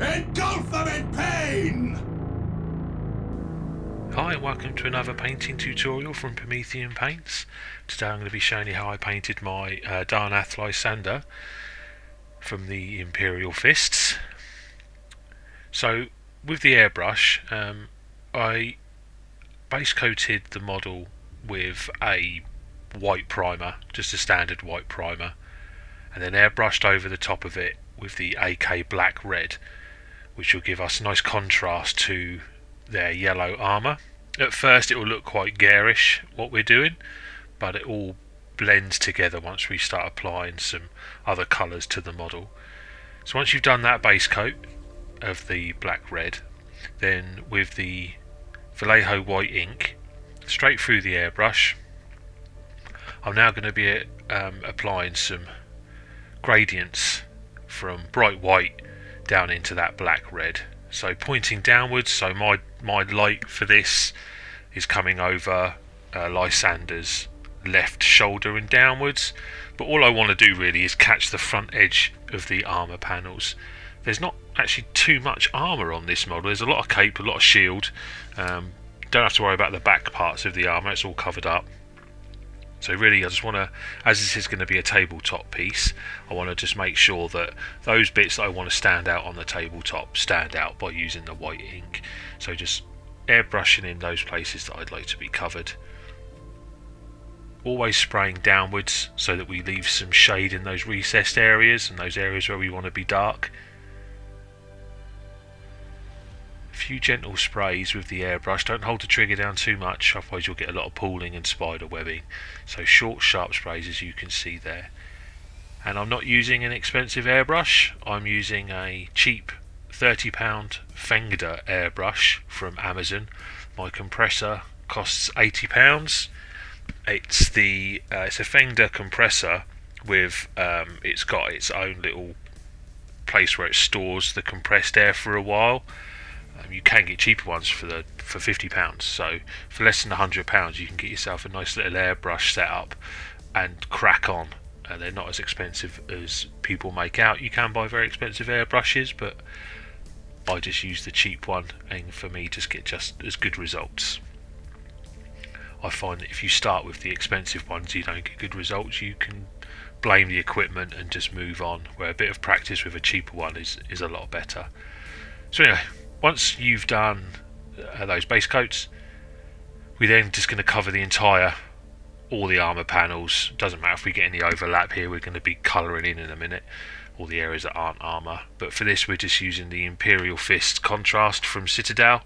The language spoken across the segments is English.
Engulf them in pain! Hi and welcome to another painting tutorial from Promethean Paints. Today I'm going to be showing you how I painted my Darnath Lysander from the Imperial Fists. So with the airbrush, I base coated the model with a white primer, just a standard white primer, and then airbrushed over the top of it with the AK Black Red, which will give us a nice contrast to their yellow armour. At first it will look quite garish what we're doing, but it all blends together once we start applying some other colours to the model. So once you've done that base coat of the black red, then with the Vallejo White Ink straight through the airbrush, I'm now going to be applying some gradients from bright white down into that black red. So pointing downwards, so my light for this is coming over Lysander's left shoulder and downwards, but all I want to do really is catch the front edge of the armour panels. There's not actually too much armour on this model. There's a lot of cape, a lot of shield. Don't have to worry about the back parts of the armour, it's all covered up. So really I just want to, as this is going to be a tabletop piece, I want to just make sure that those bits that I want to stand out on the tabletop stand out by using the white ink. So just airbrushing in those places that I'd like to be covered. Always spraying downwards so that we leave some shade in those recessed areas and those areas where we want to be dark. A few gentle sprays with the airbrush. Don't hold the trigger down too much, otherwise you'll get a lot of pooling and spider webbing. So short sharp sprays, as you can see there. And I'm not using an expensive airbrush, I'm using a cheap £30 Fengda airbrush from Amazon. My compressor costs £80. It's a Fengda compressor with it's got its own little place where it stores the compressed air for a while. You can get cheaper ones for £50, so for less than £100 you can get yourself a nice little airbrush set up and crack on. They're not as expensive as people make out. You can buy very expensive airbrushes, but I just use the cheap one, and for me just get just as good results. I find that if you start with the expensive ones you don't get good results. You can blame the equipment and just move on, where a bit of practice with a cheaper one is a lot better. So anyway, once you've done those base coats, we're then just going to cover all the armour panels. Doesn't matter if we get any overlap here, we're going to be colouring in a minute, all the areas that aren't armour. But for this we're just using the Imperial Fists contrast from Citadel.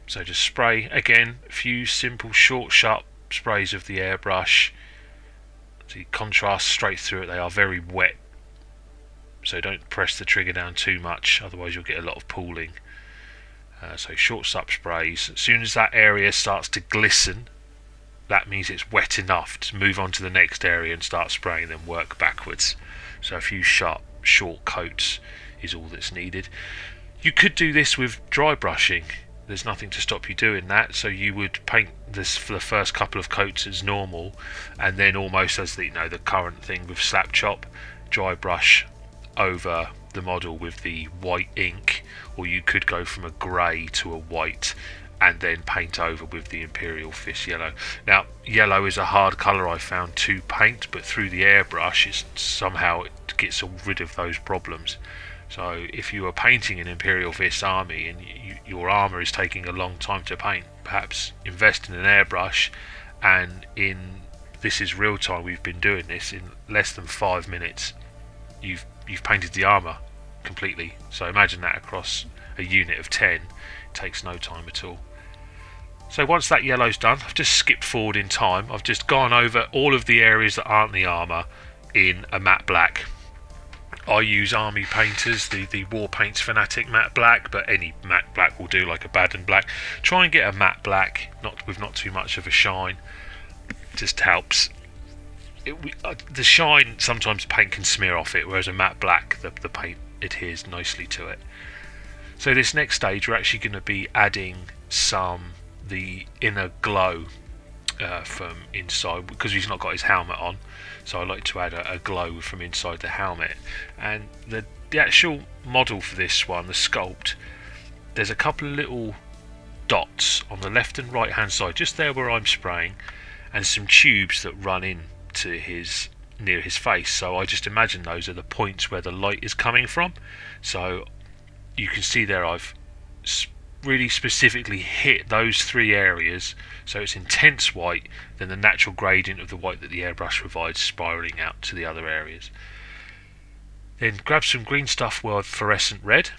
So just spray, again, a few simple short sharp sprays of the airbrush. See, contrast straight through it. They are very wet, so don't press the trigger down too much, otherwise you'll get a lot of pooling. So short sharp sprays. As soon as that area starts to glisten, that means it's wet enough to move on to the next area and start spraying, then work backwards. So a few sharp short coats is all that's needed. You could do this with dry brushing. There's nothing to stop you doing that. So you would paint this for the first couple of coats as normal, and then almost as the current thing with slap chop, dry brush over the model with the white ink, or you could go from a grey to a white and then paint over with the Imperial Fist yellow. Now yellow is a hard colour I found to paint, but through the airbrush it gets rid of those problems. So if you are painting an Imperial Fist army and your armour is taking a long time to paint, perhaps invest in an airbrush, and this is real time, we've been doing this in less than 5 minutes. You've painted the armour completely. So imagine that across a unit of 10. It takes no time at all. So once that yellow's done, I've just skipped forward in time. I've just gone over all of the areas that aren't the armour in a matte black. I use Army Painters, the War Paints Fanatic matte black, but any matte black will do, like a Baden black. Try and get a matte black, with not too much of a shine. It just helps. The shine, sometimes paint can smear off it, whereas a matte black, the paint adheres nicely to it. So this next stage we're actually going to be adding the inner glow from inside, because he's not got his helmet on, so I like to add a glow from inside the helmet. And the actual model for this one, the sculpt, there's a couple of little dots on the left and right hand side, just there where I'm spraying, and some tubes that run in to near his face. So I just imagine those are the points where the light is coming from. So you can see there I've really specifically hit those three areas, so it's intense white, then the natural gradient of the white that the airbrush provides spiralling out to the other areas. Then grab some green stuff with fluorescent red,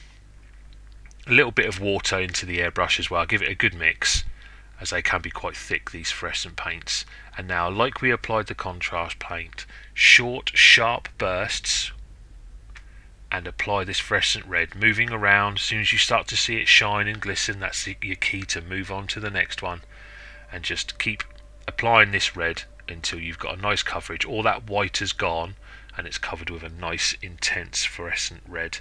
a little bit of water into the airbrush as well, give it a good mix, as they can be quite thick, these fluorescent paints. And now, like we applied the contrast paint, short sharp bursts, and apply this fluorescent red, moving around. As soon as you start to see it shine and glisten, that's your key to move on to the next one, and just keep applying this red until you've got a nice coverage. All that white has gone and it's covered with a nice intense fluorescent red.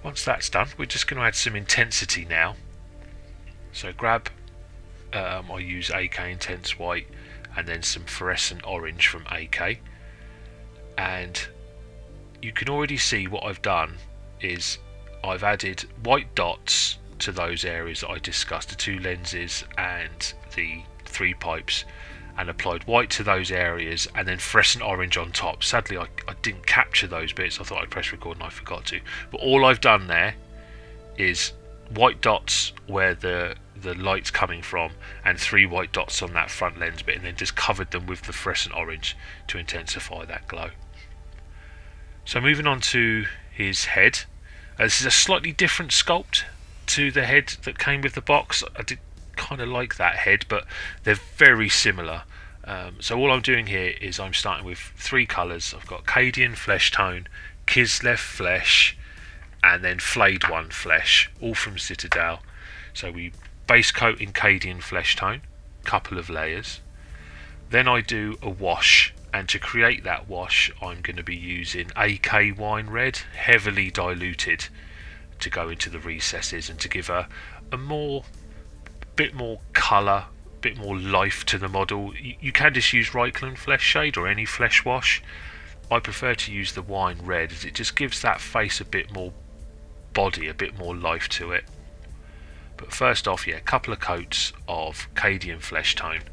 Once that's done, we're just going to add some intensity now. So grab, I use AK Intense White and then some Fluorescent Orange from AK. And you can already see what I've done is I've added white dots to those areas that I discussed, the two lenses and the three pipes, and applied white to those areas and then fluorescent orange on top. Sadly I didn't capture those bits. I thought I'd press record and I forgot to, but all I've done there is white dots where the light's coming from and three white dots on that front lens bit, and then just covered them with the fluorescent orange to intensify that glow. So moving on to his head, this is a slightly different sculpt to the head that came with the box. I did kind of like that head, but they're very similar. So all I'm doing here is I'm starting with three colours. I've got Cadian Fleshtone, Kislev Flesh, and then Flayed one Flesh, all from Citadel. So we base coat in Cadian Fleshtone, couple of layers. Then I do a wash, and to create that wash I'm going to be using AK Wine Red, heavily diluted, to go into the recesses and to give a bit more colour, bit more life to the model. You can just use Reikland Flesh Shade or any flesh wash. I prefer to use the wine red as it just gives that face a bit more body, a bit more life to it. But first off, yeah, a couple of coats of Cadian Fleshtone.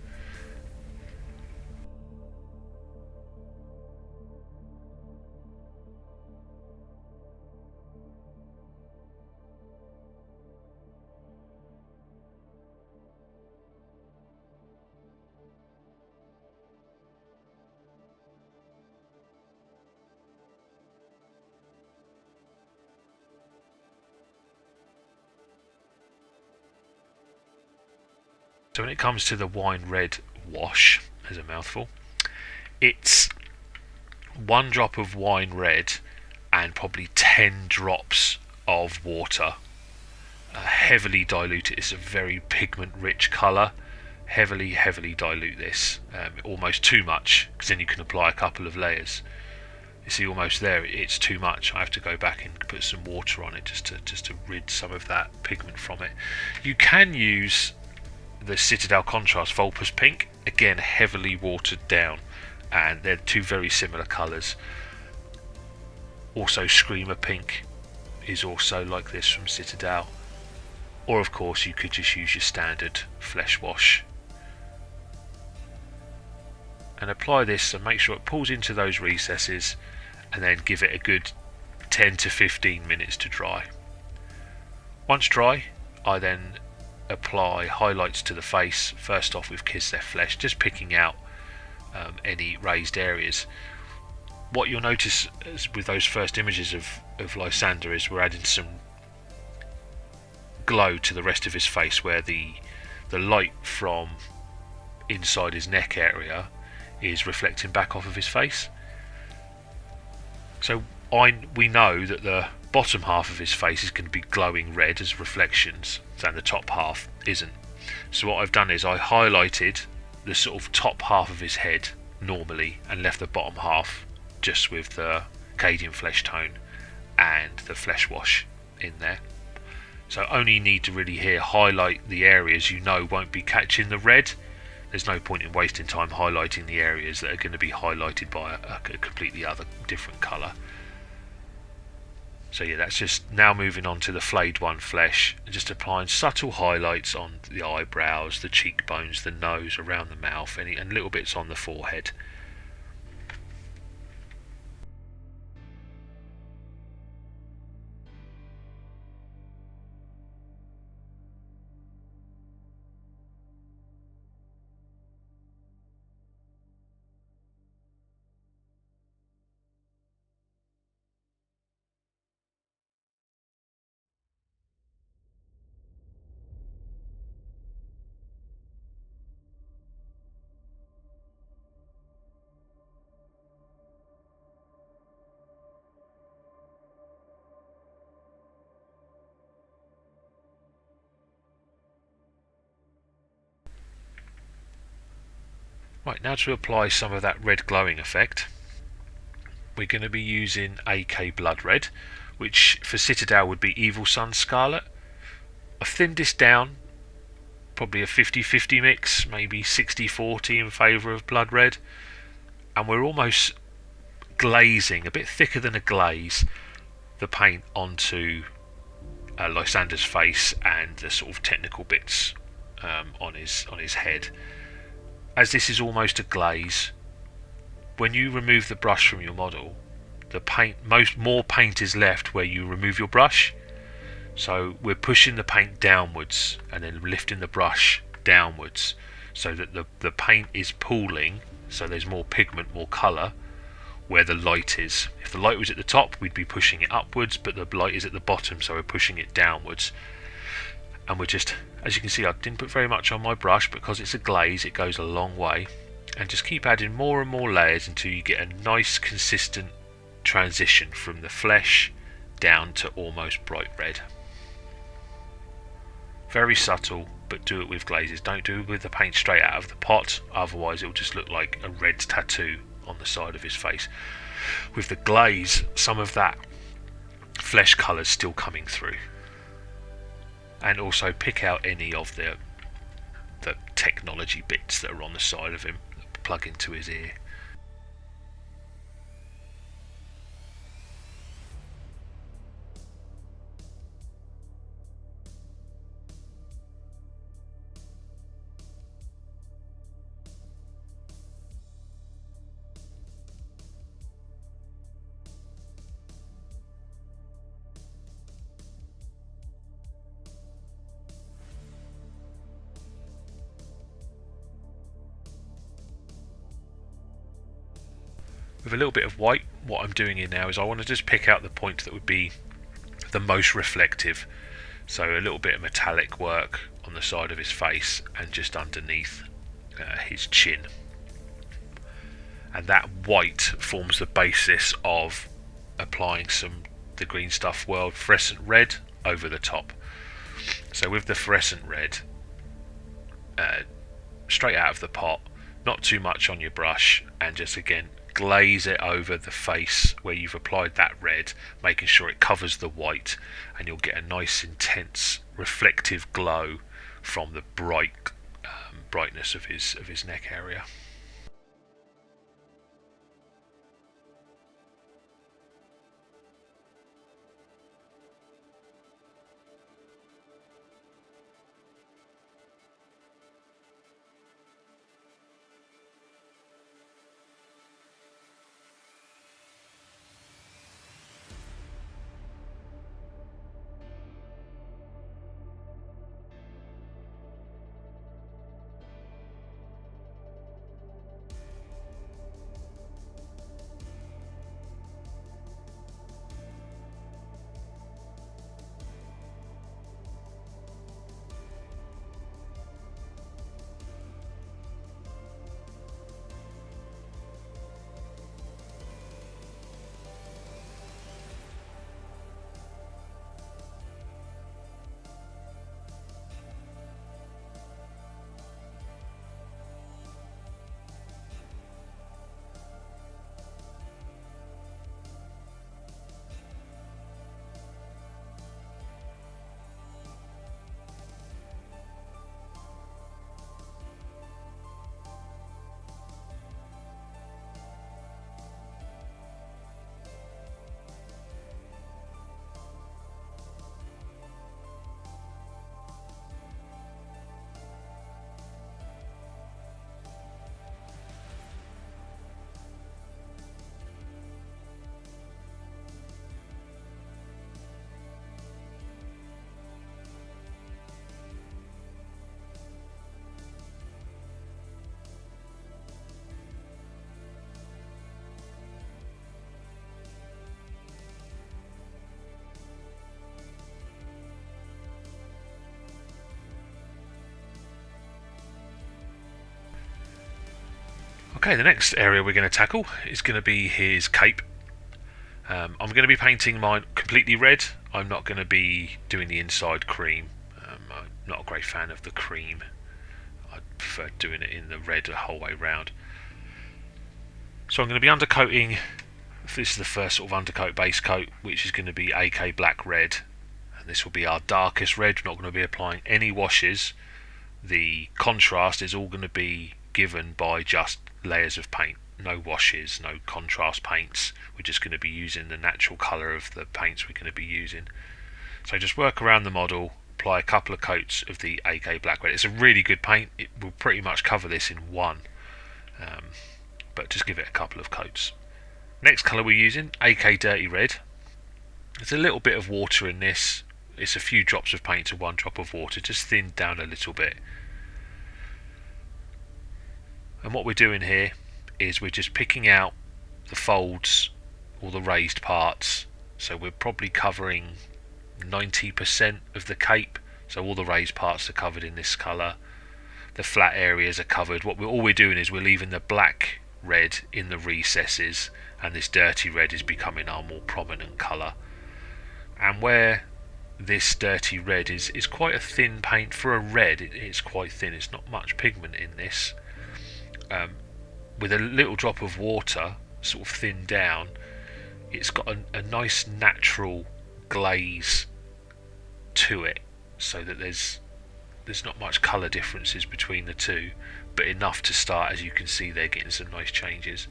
So when it comes to the wine red wash, as a mouthful, it's 1 drop of wine red and probably 10 drops of water, heavily diluted. It's a very pigment rich colour. Heavily dilute this, almost too much, because then you can apply a couple of layers. You see, almost there, it's too much. I have to go back and put some water on it just to rid some of that pigment from it. You can use the Citadel Contrast Vulpus Pink, again heavily watered down, and they're two very similar colours. Also Screamer Pink is also like this from Citadel, or of course you could just use your standard flesh wash and apply this and make sure it pulls into those recesses, and then give it a good 10 to 15 minutes to dry. Once dry, I then apply highlights to the face, first off with Kislev Flesh, just picking out any raised areas. What you'll notice with those first images of Lysander is we're adding some glow to the rest of his face, where the light from inside his neck area is reflecting back off of his face. So we know that the bottom half of his face is going to be glowing red as reflections, and the top half isn't. So what I've done is I highlighted the sort of top half of his head normally and left the bottom half just with the Cadian Fleshtone and the flesh wash in there. So only need to really here highlight the areas you know won't be catching the red. There's no point in wasting time highlighting the areas that are going to be highlighted by a completely other different colour. So yeah, that's just now moving on to the Flayed one flesh, just applying subtle highlights on the eyebrows, the cheekbones, the nose, around the mouth, and little bits on the forehead. Right, now to apply some of that red glowing effect, we're going to be using AK Blood Red, which for Citadel would be Evil Sun Scarlet. I've thinned this down, probably a 50-50 mix, maybe 60-40 in favour of Blood Red, and we're almost glazing, a bit thicker than a glaze, the paint onto Lysander's face and the sort of technical bits on his head. As this is almost a glaze, when you remove the brush from your model, the paint more paint is left where you remove your brush. So we're pushing the paint downwards and then lifting the brush downwards, so that the paint is pooling, so there's more pigment, more colour where the light is. If the light was at the top, we'd be pushing it upwards, but the light is at the bottom, so we're pushing it downwards. And we're just, as you can see, I didn't put very much on my brush because it's a glaze, it goes a long way. And just keep adding more and more layers until you get a nice consistent transition from the flesh down to almost bright red. Very subtle, but do it with glazes. Don't do it with the paint straight out of the pot, otherwise it will just look like a red tattoo on the side of his face. With the glaze, some of that flesh colour is still coming through. And also pick out any of the technology bits that are on the side of him, plug into his ear. With a little bit of white, what I'm doing here now is I want to just pick out the points that would be the most reflective. So a little bit of metallic work on the side of his face and just underneath his chin. And that white forms the basis of applying the Green Stuff World fluorescent red over the top. So with the fluorescent red, straight out of the pot, not too much on your brush, and just again glaze it over the face where you've applied that red, making sure it covers the white, and you'll get a nice intense reflective glow from the brightness of his neck area. Okay, the next area we're going to tackle is going to be his cape. I'm going to be painting mine completely red. I'm not going to be doing the inside cream. I'm not a great fan of the cream. I prefer doing it in the red the whole way round. So I'm going to be undercoating. This is the first sort of undercoat base coat, which is going to be AK Black Red, and this will be our darkest red. We're not going to be applying any washes. The contrast is all going to be given by just layers of paint. No washes, no contrast paints. We're just going to be using the natural colour of the paints we're going to be using. So just work around the model, apply a couple of coats of the AK Black Red. It's a really good paint. It will pretty much cover this in one, but just give it a couple of coats. Next colour we're using, AK Dirty Red. There's a little bit of water in this. It's a few drops of paint to one drop of water, just thinned down a little bit. And what we're doing here is we're just picking out the folds or the raised parts. So we're probably covering 90% of the cape. So all the raised parts are covered in this colour. The flat areas are covered. All we're doing is we're leaving the black red in the recesses, and this dirty red is becoming our more prominent colour. And where this dirty red is quite a thin paint for a red, it's quite thin. It's not much pigment in this. With a little drop of water sort of thinned down, it's got a nice natural glaze to it, so that there's not much colour differences between the two, but enough to start, as you can see there, getting some nice changes.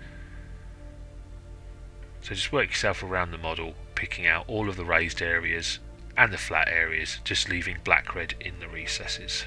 So just work yourself around the model, picking out all of the raised areas and the flat areas, just leaving black red in the recesses.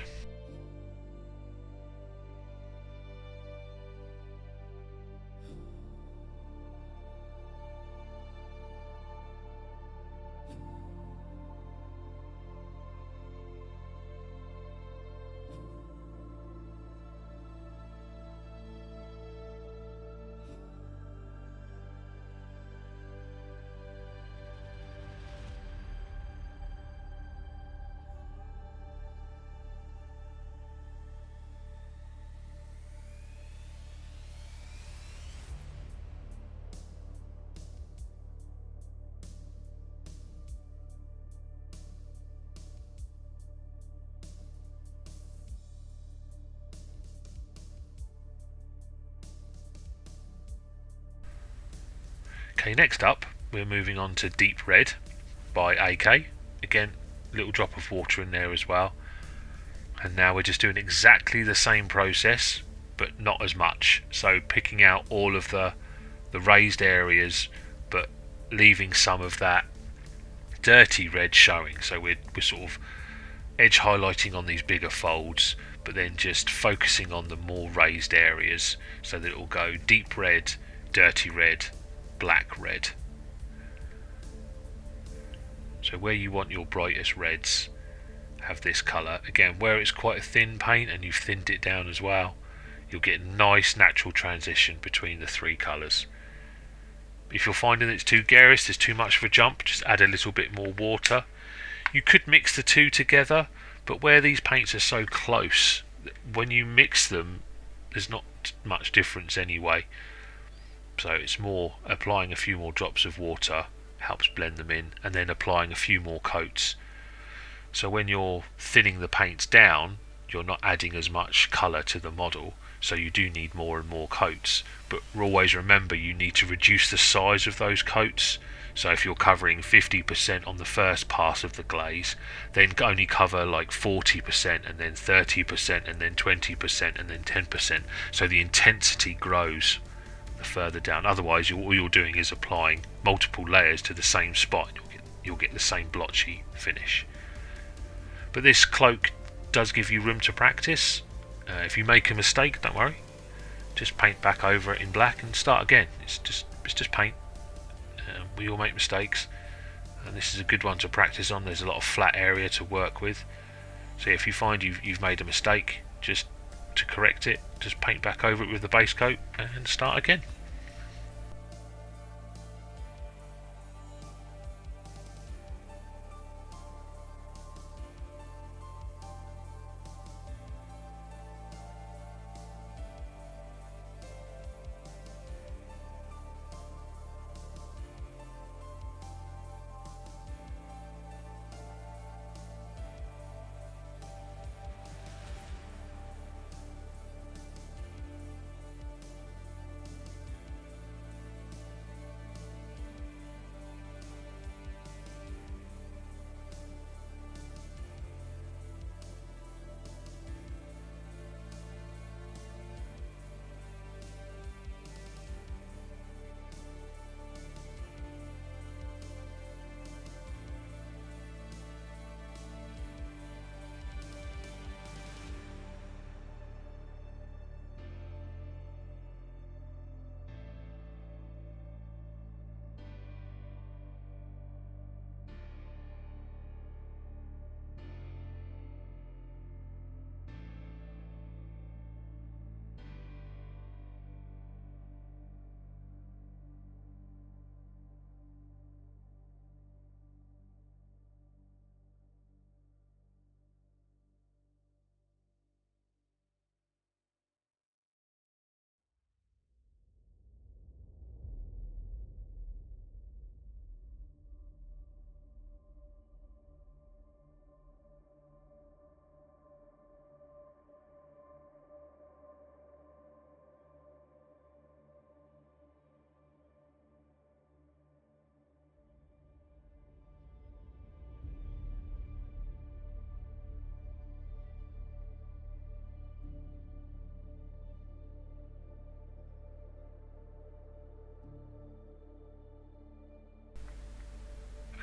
Okay, next up we're moving on to Deep Red by AK. Again, little drop of water in there as well. And now we're just doing exactly the same process, but not as much. So picking out all of the raised areas, but leaving some of that dirty red showing. So we're sort of edge highlighting on these bigger folds, but then just focusing on the more raised areas, so that it will go deep red, dirty red, black red. So where you want your brightest reds, have this colour. Again, where it's quite a thin paint and you've thinned it down as well, you'll get a nice natural transition between the three colours. If you're finding it's too garish, there's too much of a jump, just add a little bit more water. You could mix the two together, but where these paints are so close, when you mix them, there's not much difference anyway. So it's more applying a few more drops of water, helps blend them in, and then applying a few more coats. So when you're thinning the paints down, you're not adding as much colour to the model, so you do need more and more coats. But always remember, you need to reduce the size of those coats. So if you're covering 50% on the first pass of the glaze, then only cover like 40% and then 30% and then 20% and then 10%. So the intensity grows the further down. Otherwise, all you're doing is applying multiple layers to the same spot. You'll get the same blotchy finish. But this cloak does give you room to practice. If you make a mistake, don't worry. Just paint back over it in black and start again. It's just paint. We all make mistakes, and this is a good one to practice on. There's a lot of flat area to work with. So if you find you've made a mistake, just to correct it, just paint back over it with the base coat and start again.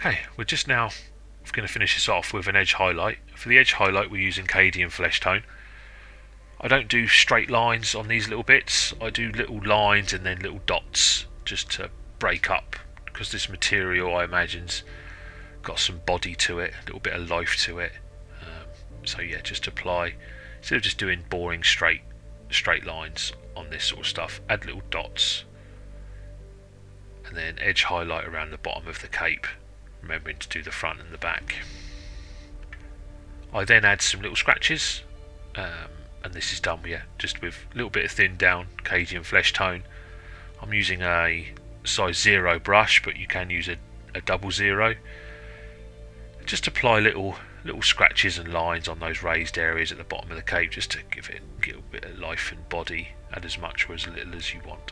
Okay, we're just now going to finish this off with an edge highlight. For the edge highlight we're using Cadian Fleshtone. I don't do straight lines on these little bits, I do little lines and then little dots just to break up, because this material I imagine's got some body to it, a little bit of life to it. So yeah, just apply, instead of just doing boring straight lines on this sort of stuff, add little dots and then edge highlight around the bottom of the cape, remembering to do the front and the back. I then add some little scratches, and this is done just with a little bit of thin down Cadian Fleshtone. I'm using a size 0 brush, but you can use a 00. Just apply little scratches and lines on those raised areas at the bottom of the cape, just to give it a bit of life and body. Add as much or as little as you want.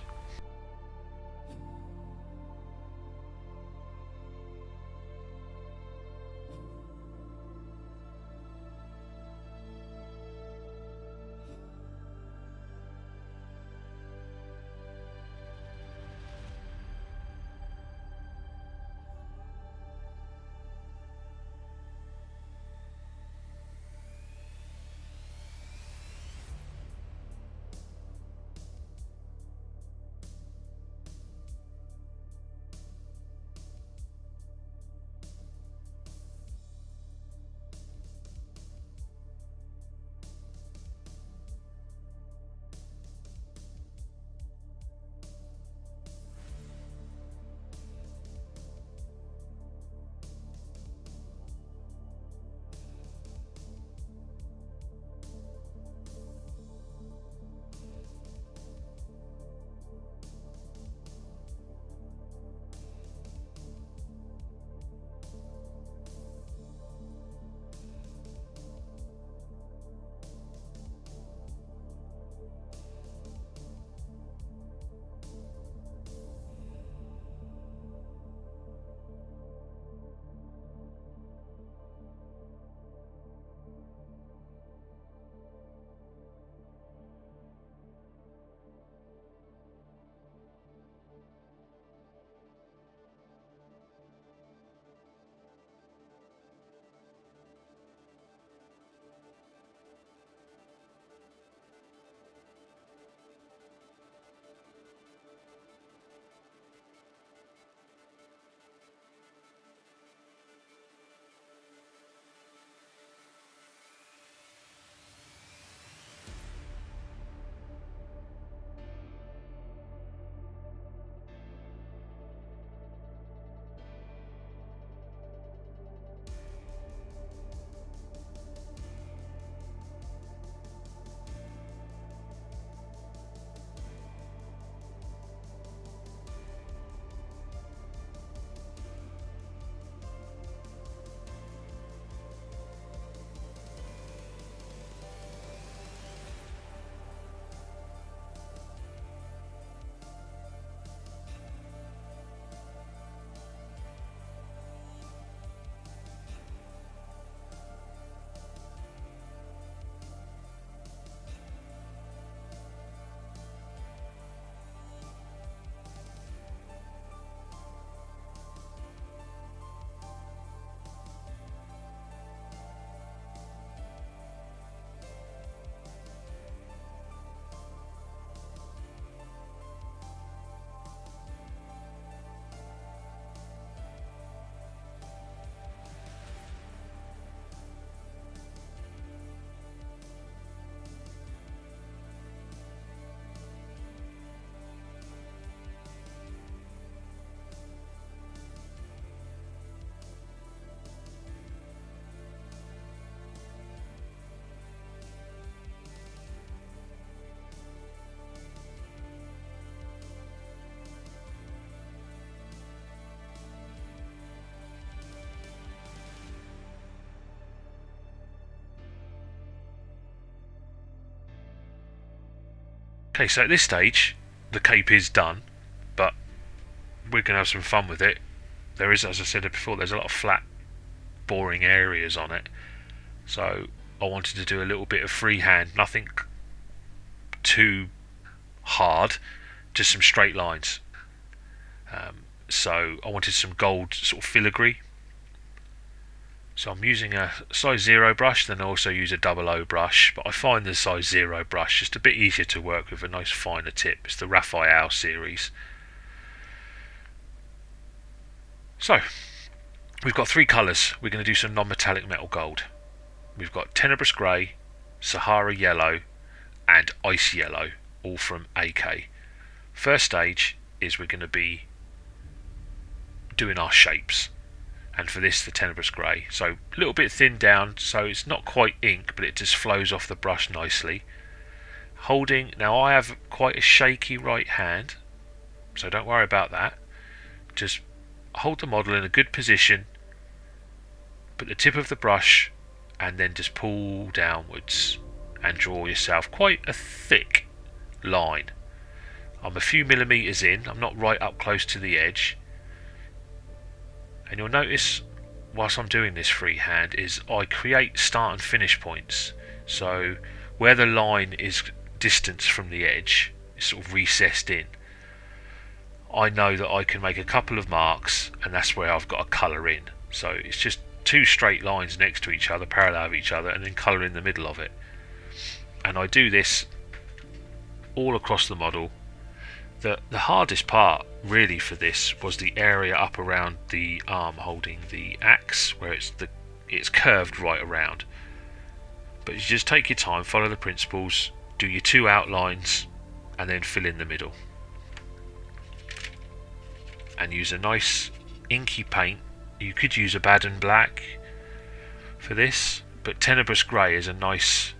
Okay, so at this stage the cape is done, but we're going to have some fun with it. There is, as I said before, there's a lot of flat, boring areas on it, so I wanted to do a little bit of freehand, nothing too hard, just some straight lines. So I wanted some gold sort of filigree So I'm using a size 0 brush, then I also use a 00 brush, but I find the size 0 brush just a bit easier to work with, a nice finer tip. It's the Raphael series. So, we've got 3 colours. We're going to do some non-metallic metal gold. We've got Tenebrous Grey, Sahara Yellow and Ice Yellow, all from AK. First stage is we're going to be doing our shapes. And for this, the Tenebrous Grey. So a little bit thinned down, so it's not quite ink, but it just flows off the brush nicely. Holding, now I have quite a shaky right hand, so don't worry about that. Just hold the model in a good position, put the tip of the brush, and then just pull downwards and draw yourself quite a thick line. I'm a few millimetres in, I'm not right up close to the edge. And you'll notice whilst I'm doing this freehand is I create start and finish points. So where the line is distance from the edge, it's sort of recessed in. I know that I can make a couple of marks and that's where I've got to colour in. So it's just 2 straight lines next to each other, parallel of each other, and then colour in the middle of it. And I do this all across the model. The hardest part really for this was the area up around the arm holding the axe, where it's curved right around. But you just take your time, follow the principles, do your 2 outlines and then fill in the middle. And use a nice inky paint. You could use a Baden black for this, but Tenebrous Grey is a nice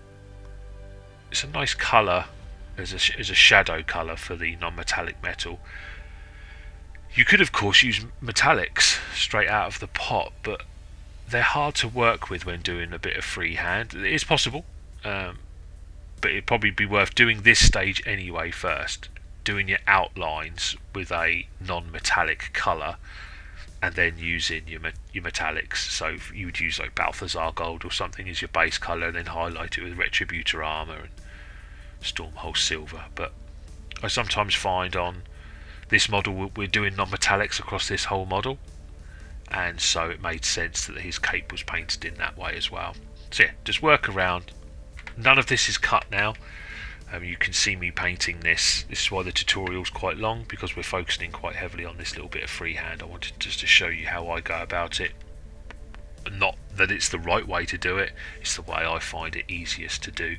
colour as a shadow colour for the non-metallic metal. You could of course use metallics straight out of the pot, but they're hard to work with when doing a bit of freehand. It is possible, but it'd probably be worth doing this stage anyway first, doing your outlines with a non-metallic colour and then using your metallics. So you would use like Balthazar Gold or something as your base colour, and then highlight it with Retributor Armour and Stormhold Silver. But I sometimes find on this model we're doing non-metallics across this whole model, and so it made sense that his cape was painted in that way as well. So yeah, just work around. None of this is cut now. You can see me painting this. This is why the tutorial's quite long, because we're focusing quite heavily on this little bit of freehand. I wanted just to show you how I go about it. Not that it's the right way to do it, it's the way I find it easiest to do.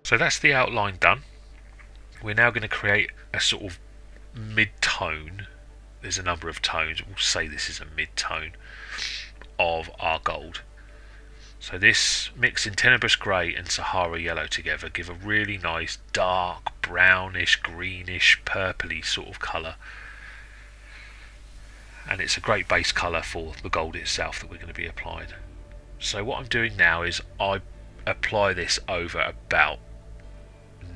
So that's the outline done. We're now going to create a sort of mid-tone. There's a number of tones. We'll say this is a mid-tone of our gold. So this mixing Tenebrous Grey and Sahara Yellow together give a really nice dark brownish, greenish, purpley sort of colour. And it's a great base colour for the gold itself that we're going to be applying. So what I'm doing now is I apply this over about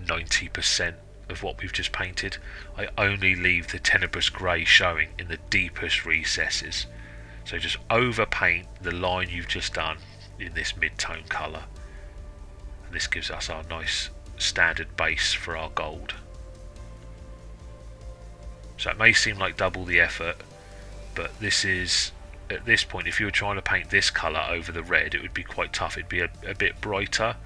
90% of what we've just painted. I only leave the Tenebrous Grey showing in the deepest recesses. So just overpaint the line you've just done in this mid-tone colour. And this gives us our nice standard base for our gold. So it may seem like double the effort, but this is, at this point, if you were trying to paint this colour over the red, it would be quite tough. It'd be a bit brighter.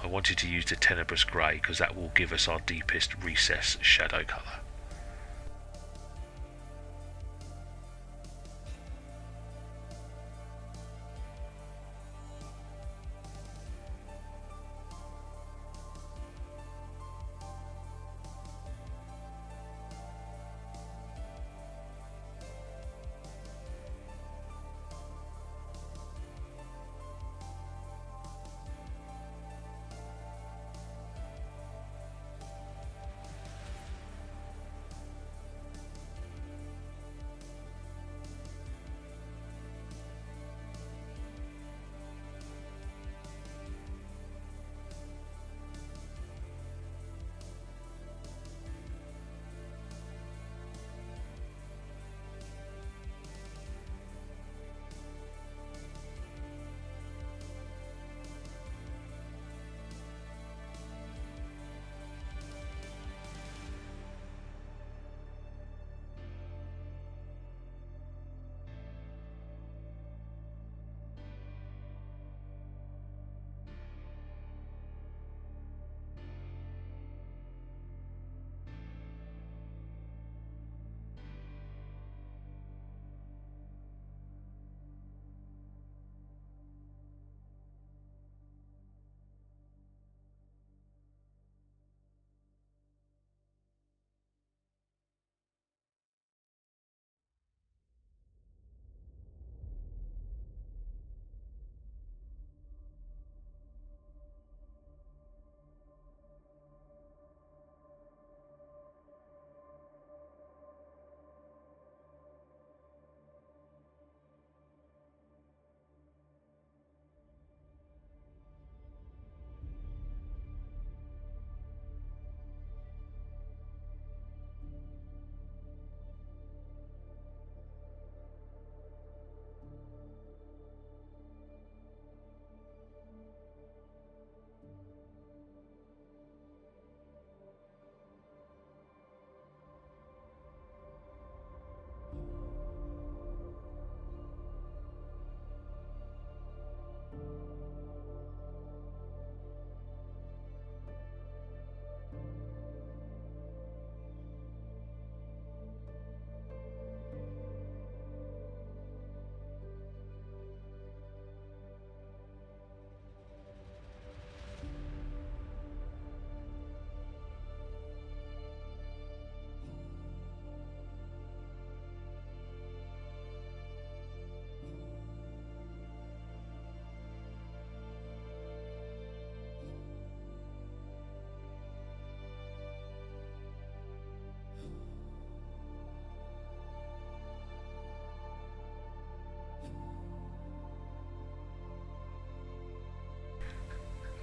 I wanted to use the Tenebrous Grey because that will give us our deepest recess shadow colour.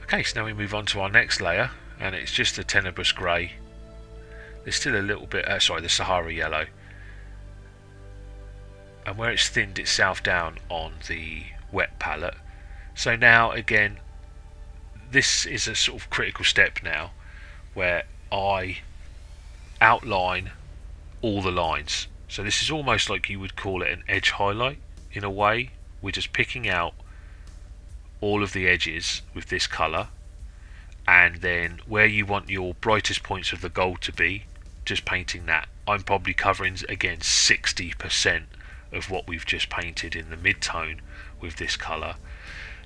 Okay, so now we move on to our next layer, and it's just the Tenebrous Grey. There's still a little bit, the Sahara Yellow. And where it's thinned itself down on the wet palette. So now, again, this is a sort of critical step now, where I outline all the lines. So this is almost like you would call it an edge highlight, in a way. We're just picking out all of the edges with this colour, and then where you want your brightest points of the gold to be, just painting that. I'm probably covering again 60% of what we've just painted in the mid-tone with this colour,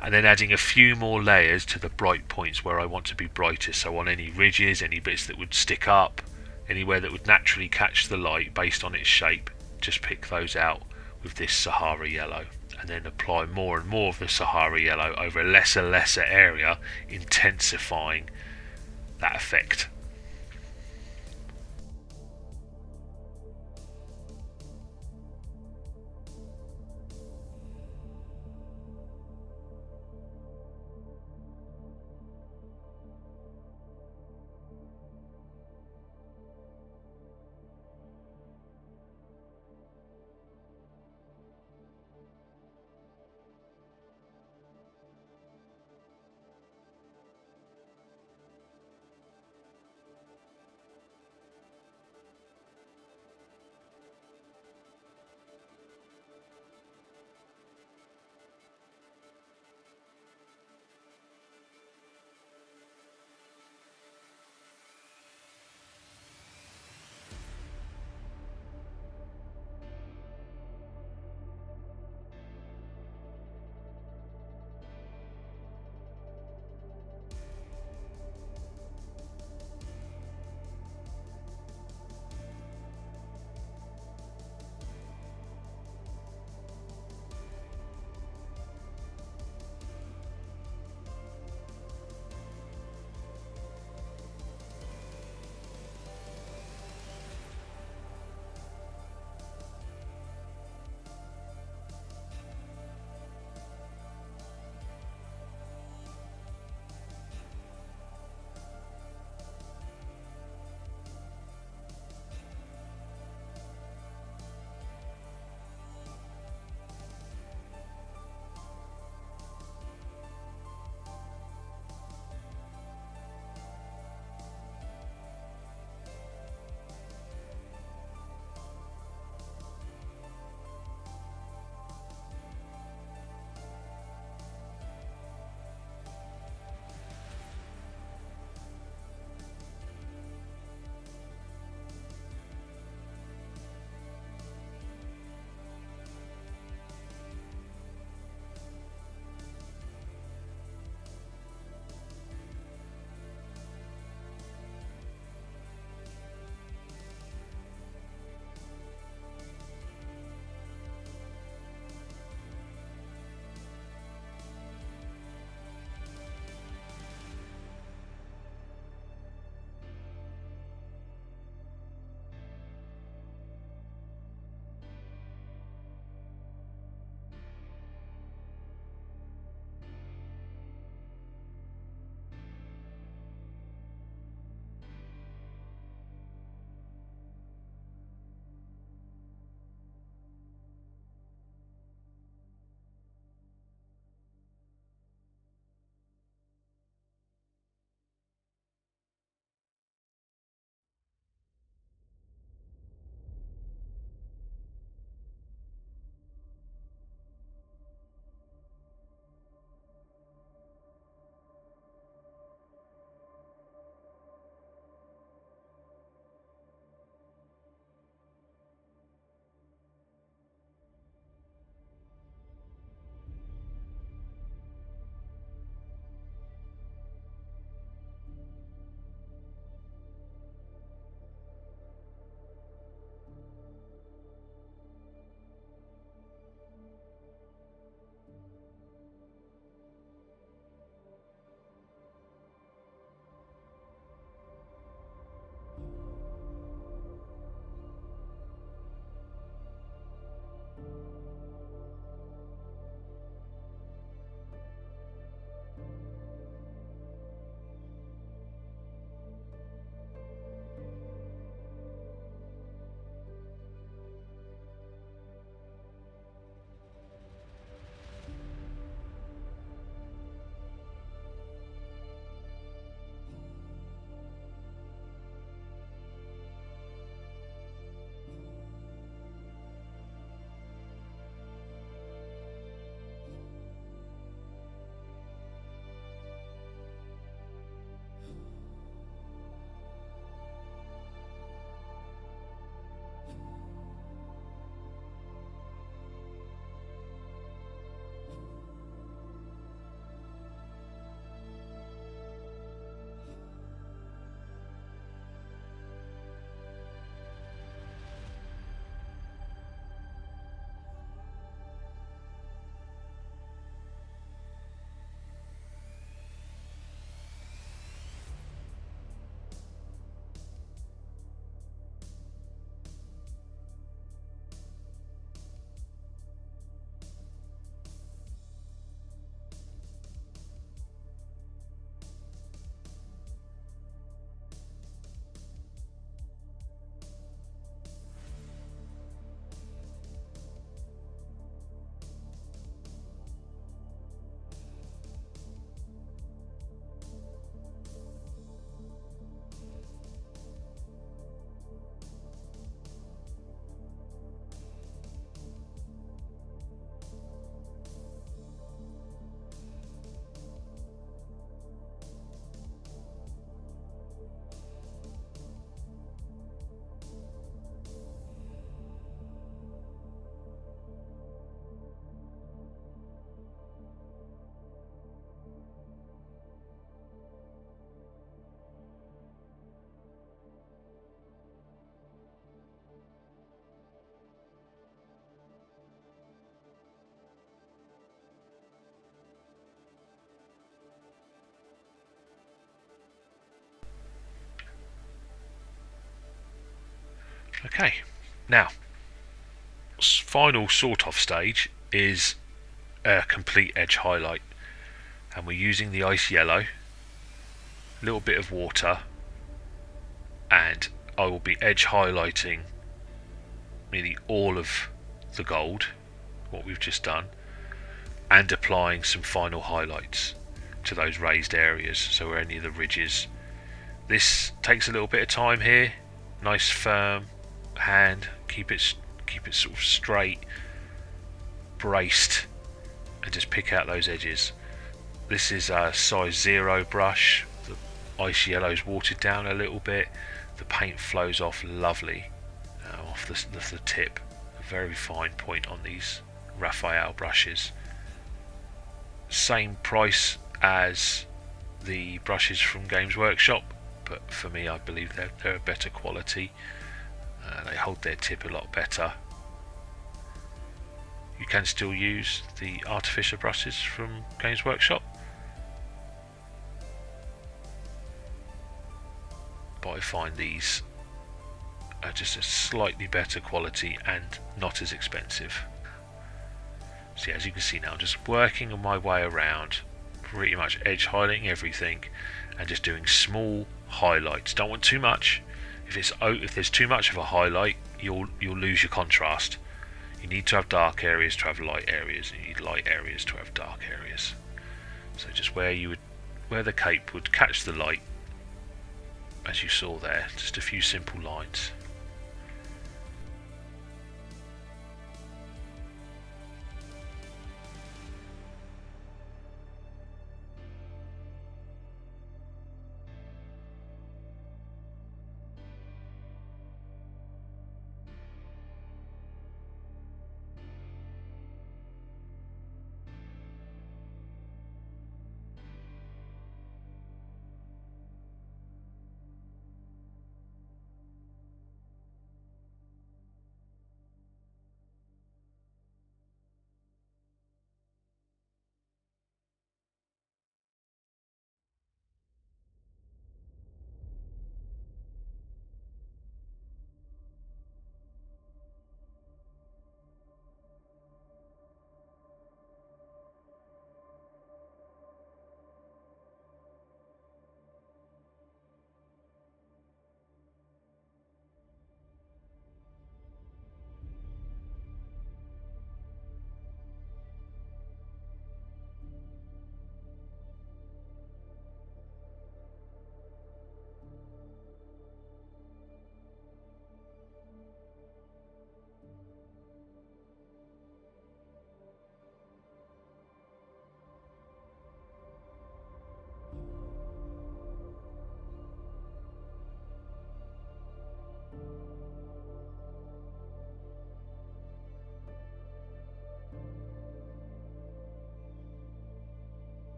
and then adding a few more layers to the bright points where I want to be brightest. So on any ridges, any bits that would stick up, anywhere that would naturally catch the light based on its shape, just pick those out with this Sahara yellow, and then apply more and more of the Sahara yellow over a lesser area, intensifying that effect. Okay, now final sort of stage is a complete edge highlight, and we're using the ice yellow, a little bit of water, and I will be edge highlighting nearly all of the gold, what we've just done, and applying some final highlights to those raised areas, so where any of the ridges. This takes a little bit of time here. Nice firm hand, keep it sort of straight, braced, and just pick out those edges. This is a size 0 brush. The ice yellow's watered down a little bit. The paint flows off lovely off the tip. A very fine point on these Raphael brushes. Same price as the brushes from Games Workshop, but for me I believe they're a better quality. They hold their tip a lot better. You can still use the artificial brushes from Games Workshop, but I find these are just a slightly better quality and not as expensive. So yeah, as you can see now, I'm just working on my way around, pretty much edge highlighting everything and just doing small highlights. Don't want too much. If there's too much of a highlight, you'll lose your contrast. You need to have dark areas to have light areas, and you need light areas to have dark areas. So just where the cape would catch the light, as you saw there, just a few simple lines.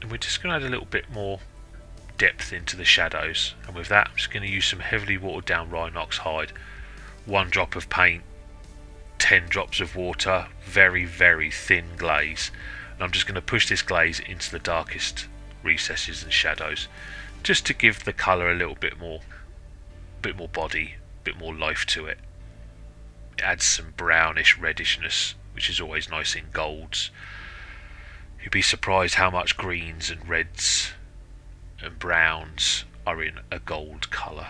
And we're just going to add a little bit more depth into the shadows, and with that I'm just going to use some heavily watered down Rhinox hide, 1 drop of paint, 10 drops of water, very very thin glaze, and I'm just going to push this glaze into the darkest recesses and shadows just to give the colour a little bit more body, a bit more life to it. It adds some brownish reddishness, which is always nice in golds. You'd be surprised how much greens and reds and browns are in a gold colour.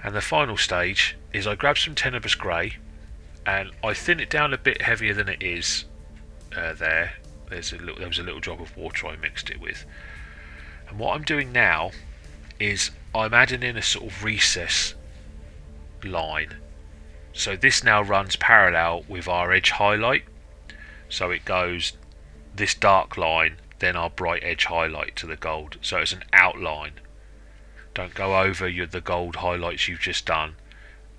And the final stage is I grab some Tenebrous Grey and I thin it down a bit heavier than it is there. There was a little drop of water I mixed it with. And what I'm doing now is I'm adding in a sort of recess line. So this now runs parallel with our edge highlight. So it goes this dark line, then our bright edge highlight to the gold. So it's an outline. Don't go over the gold highlights you've just done.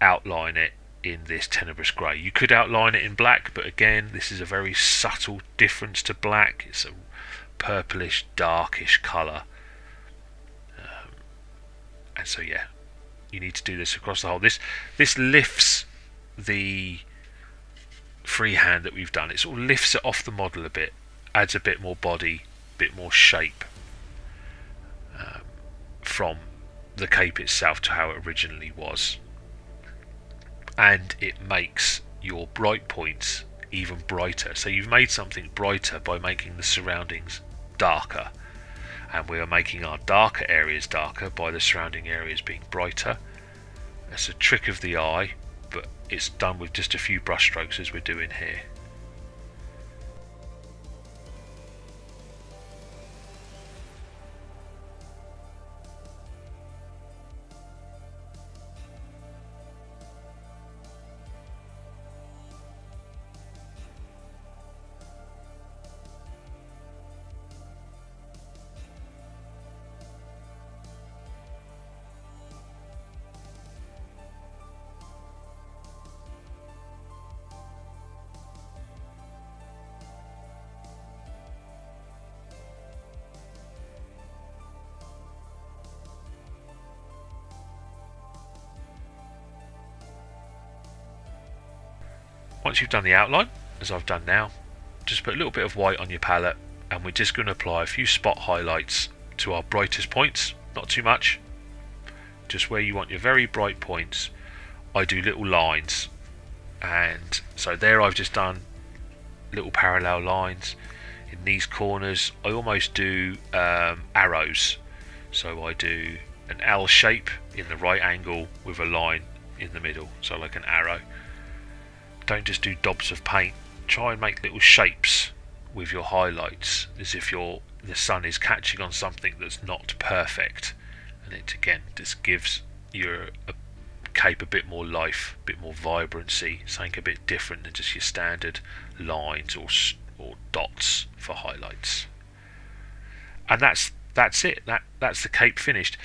Outline it in this Tenebrous Grey. You could outline it in black, but again, this is a very subtle difference to black. It's a purplish, darkish colour. And so yeah, you need to do this across the whole. This lifts the freehand that we've done. It sort of lifts it off the model a bit, adds a bit more body, a bit more shape from the cape itself to how it originally was, and it makes your bright points even brighter. So you've made something brighter by making the surroundings darker, and we are making our darker areas darker by the surrounding areas being brighter. It's a trick of the eye, but it's done with just a few brush strokes as we're doing here. Once you've done the outline, as I've done now, just put a little bit of white on your palette, and we're just going to apply a few spot highlights to our brightest points. Not too much, just where you want your very bright points. I do little lines, and so there I've just done little parallel lines. In these corners I almost do arrows, so I do an L shape in the right angle with a line in the middle, so like an arrow. Don't just do dobs of paint, try and make little shapes with your highlights, as if the sun is catching on something that's not perfect, and it again just gives your cape a bit more life, a bit more vibrancy, something a bit different than just your standard lines or dots for highlights. And that's it. That's the cape finished.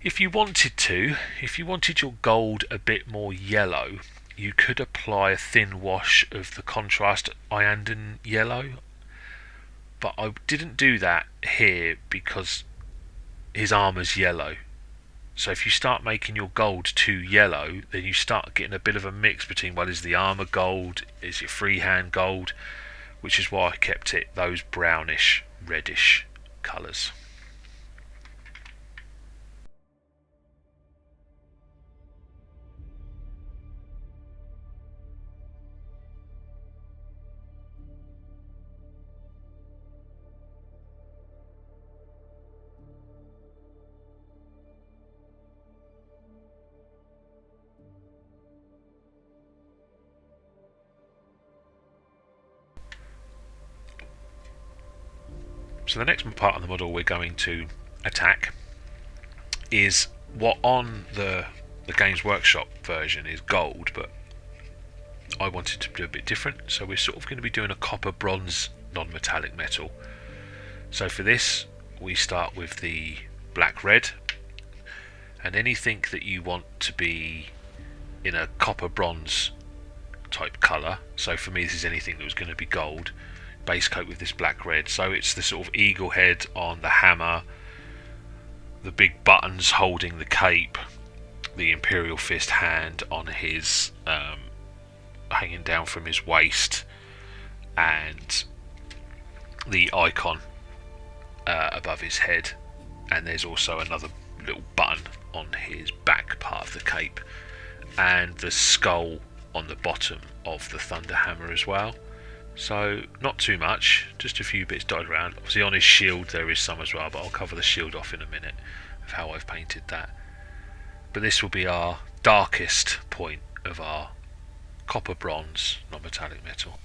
If you wanted your gold a bit more yellow, you could apply a thin wash of the contrast Iandan yellow, but I didn't do that here because his armour's yellow. So if you start making your gold too yellow, then you start getting a bit of a mix between, well, is the armour gold, is your freehand gold, which is why I kept it those brownish, reddish colours. So the next part of the model we're going to attack is what on the Games Workshop version is gold, but I wanted to do a bit different, so we're sort of going to be doing a copper bronze non-metallic metal. So for this we start with the black red, and anything that you want to be in a copper bronze type colour, so for me this is anything that was going to be gold, base coat with this black red. So it's the sort of eagle head on the hammer, the big buttons holding the cape, the Imperial Fist hand on his hanging down from his waist, and the icon above his head, and there's also another little button on his back part of the cape, and the skull on the bottom of the thunder hammer as well. So not too much, just a few bits dotted around. Obviously on his shield there is some as well, but I'll cover the shield off in a minute of how I've painted that. But this will be our darkest point of our copper bronze non-metallic metal.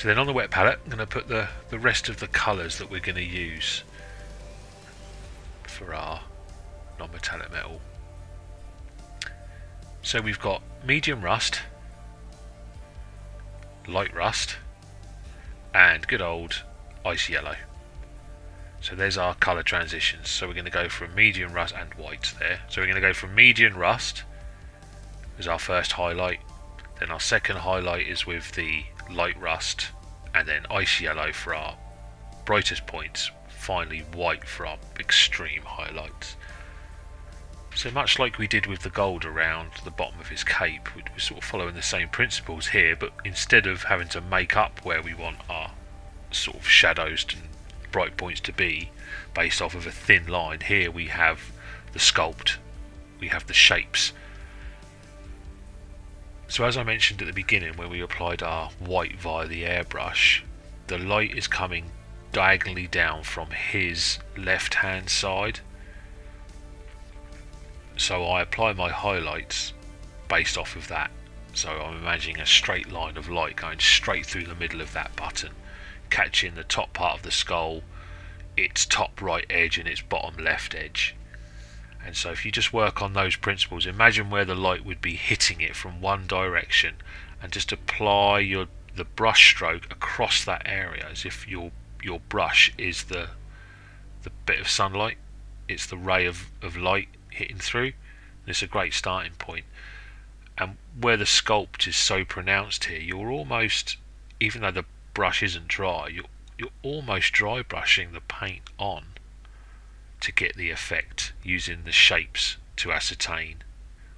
So then on the wet palette, I'm going to put the rest of the colours that we're going to use for our non-metallic metal. So we've got medium rust, light rust, and good old ice yellow. So there's our colour transitions. So we're going to go from medium rust and white there. So we're going to go from medium rust as our first highlight. Then our second highlight is with the light rust, and then ice yellow for our brightest points. Finally white for our extreme highlights. So much like we did with the gold around the bottom of his cape, we're sort of following the same principles here, but instead of having to make up where we want our sort of shadows and bright points to be based off of a thin line, here we have the sculpt, we have the shapes. So as I mentioned at the beginning, when we applied our white via the airbrush, the light is coming diagonally down from his left hand side. So I apply my highlights based off of that. So I'm imagining a straight line of light going straight through the middle of that button, catching the top part of the skull, its top right edge and its bottom left edge. And so if you just work on those principles, imagine where the light would be hitting it from one direction, and just apply the brush stroke across that area as if your brush is the bit of sunlight, it's the ray of light hitting through. And it's a great starting point. And where the sculpt is so pronounced here, you're almost, even though the brush isn't dry, you're almost dry brushing the paint on to get the effect, using the shapes to ascertain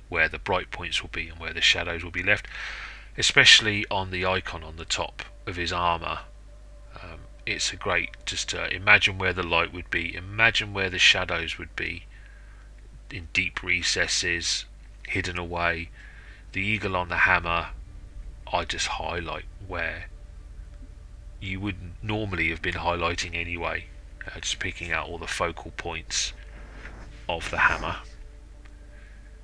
where the bright points will be and where the shadows will be left, especially on the icon on the top of his armour. It's a great, just imagine where the light would be, imagine where the shadows would be in deep recesses, hidden away. The eagle on the hammer, I just highlight where you would normally have been highlighting anyway, just picking out all the focal points of the hammer.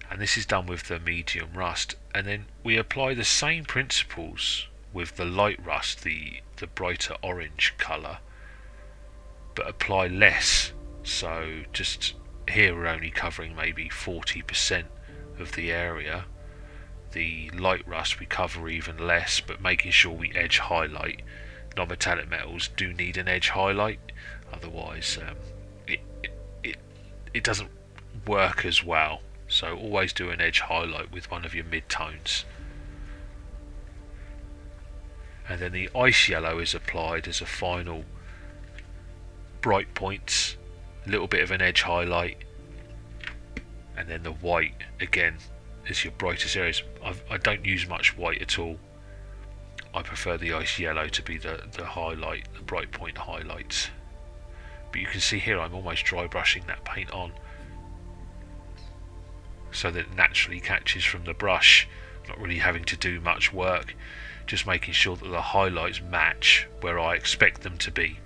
And this is done with the medium rust, and then we apply the same principles with the light rust, the brighter orange colour, but apply less. So just here we're only covering maybe 40% of the area. The light rust we cover even less, but making sure we edge highlight. Non-metallic metals do need an edge highlight, otherwise it doesn't work as well. So always do an edge highlight with one of your mid-tones. And then the ice yellow is applied as a final bright points, a little bit of an edge highlight, and then the white again is your brightest areas. I don't use much white at all. I prefer the ice yellow to be the highlight, the bright point highlights. But you can see here I'm almost dry brushing that paint on so that it naturally catches from the brush, not really having to do much work, just making sure that the highlights match where I expect them to be.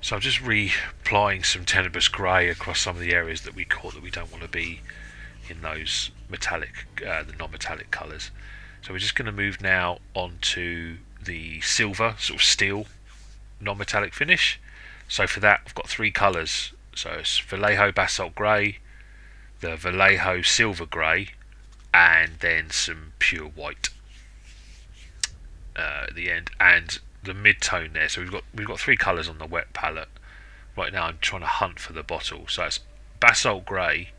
So I'm just reapplying some tenebrous grey across some of the areas that we caught that we don't want to be in those metallic, the non-metallic colours. So we're just going to move now onto the silver, sort of steel, non-metallic finish. So for that I've got three colours. So it's Vallejo Basalt Grey, the Vallejo Silver Grey, and then some pure white at the end, and the mid-tone there. So we've got three colours on the wet palette. Right now I'm trying to hunt for the bottle. So it's Basalt Grey,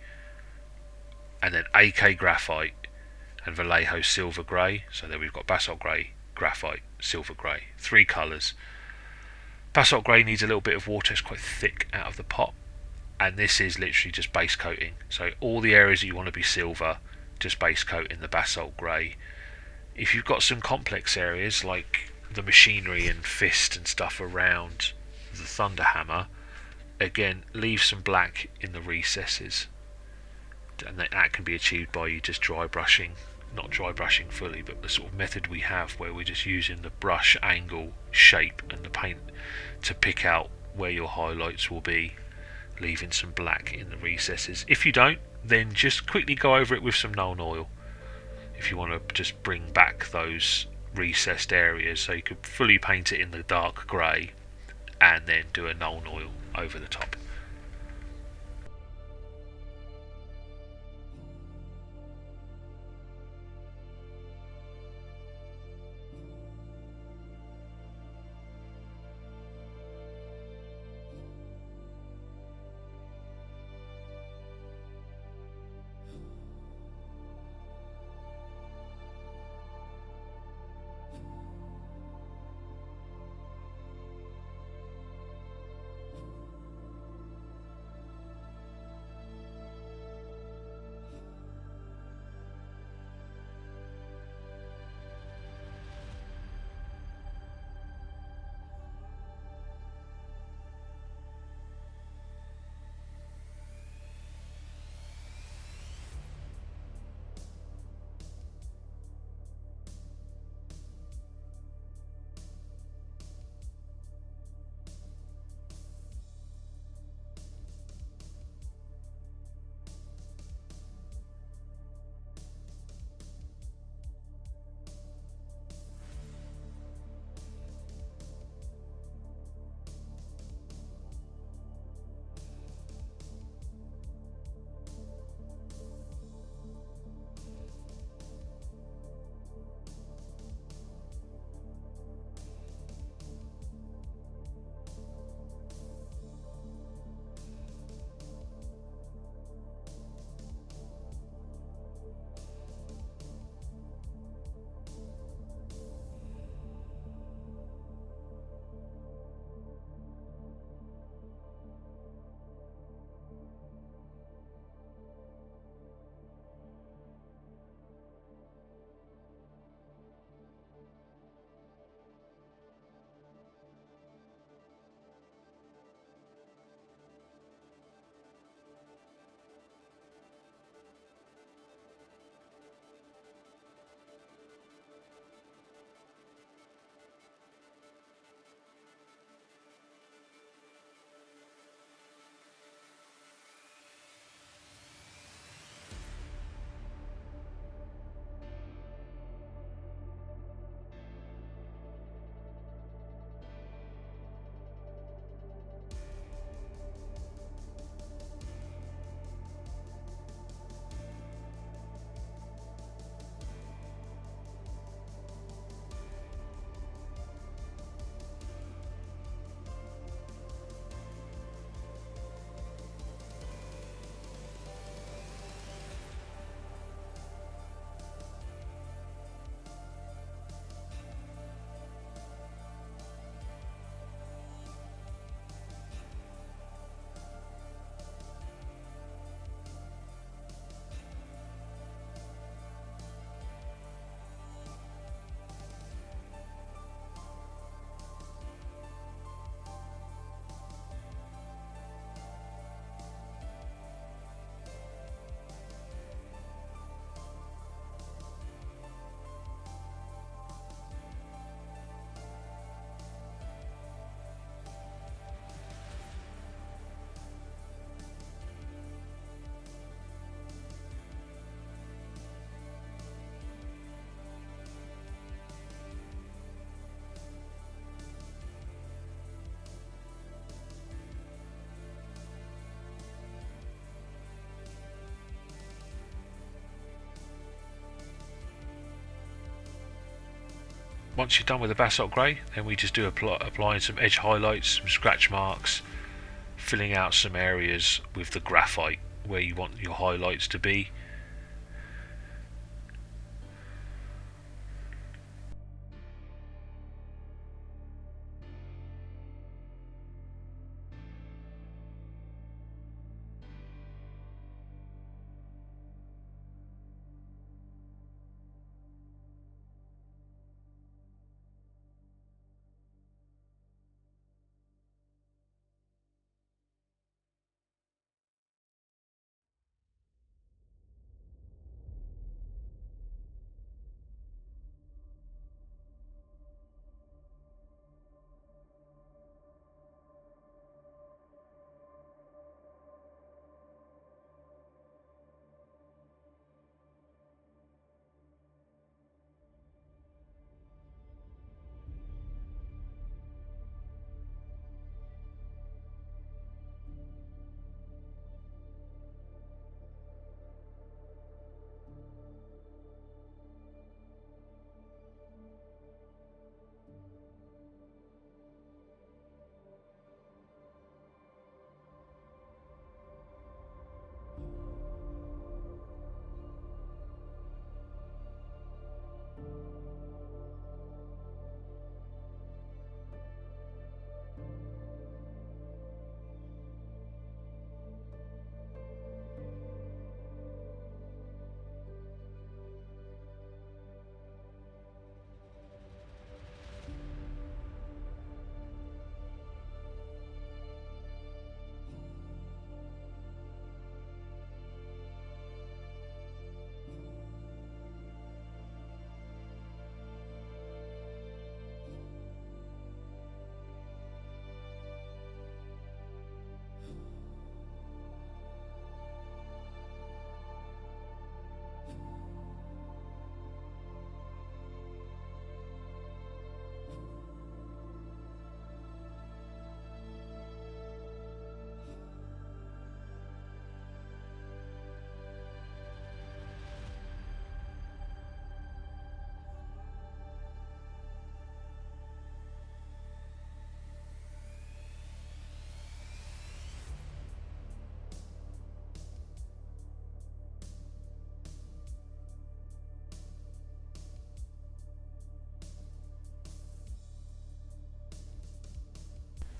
and then AK Graphite, and Vallejo Silver Grey. So there we've got Basalt Grey, Graphite, Silver Grey, three colours. Basalt Grey needs a little bit of water, it's quite thick out of the pot, and this is literally just base coating. So all the areas that you want to be silver, just base coat in the Basalt Grey. If you've got some complex areas like the machinery and fist and stuff around the Thunderhammer, again leave some black in the recesses, and that can be achieved by you just dry brushing, not dry brushing fully, but the sort of method we have where we're just using the brush angle, shape and the paint to pick out where your highlights will be, leaving some black in the recesses. If you don't, then just quickly go over it with some Nuln Oil if you want to just bring back those recessed areas. So you could fully paint it in the dark grey and then do a Nuln Oil over the top. once you're done with the basalt grey, then we just do applying some edge highlights, some scratch marks, filling out some areas with the graphite where you want your highlights to be.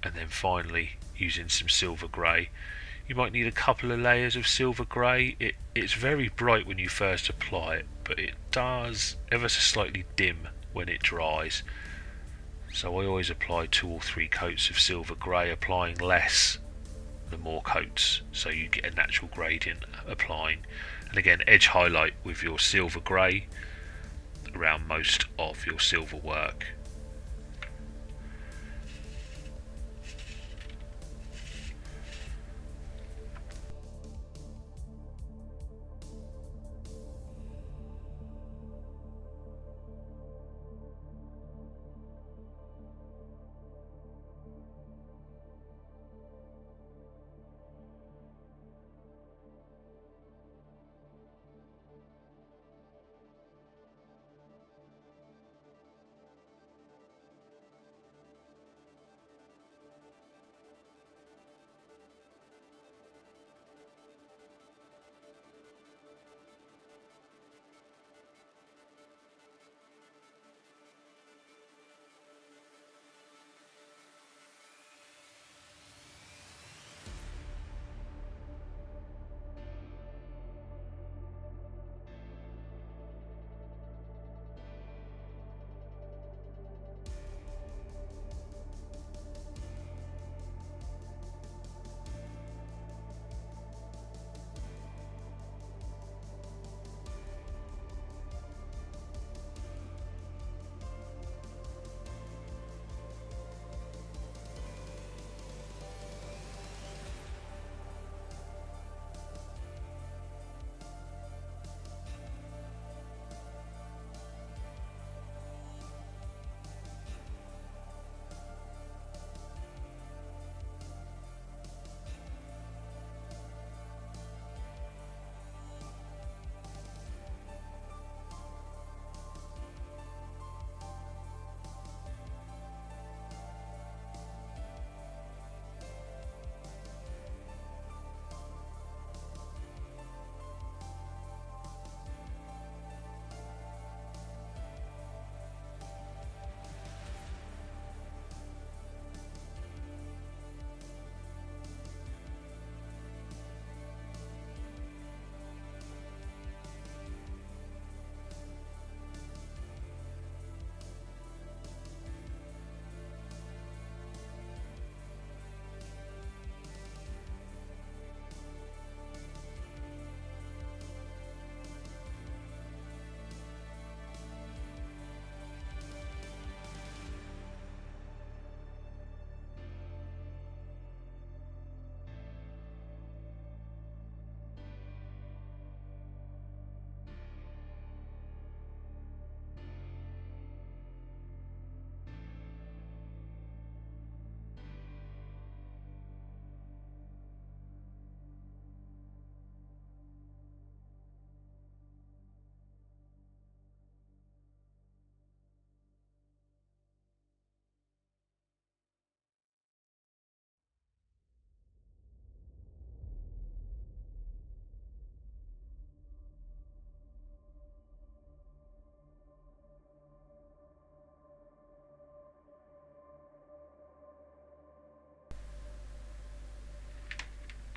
And then finally, using some silver grey, you might need a couple of layers of silver grey. It's very bright when you first apply it, but it does ever so slightly dim when it dries. So I always apply 2 or 3 coats of silver grey, applying less the more coats, so you get a natural gradient applying. And again, edge highlight with your silver grey around most of your silver work.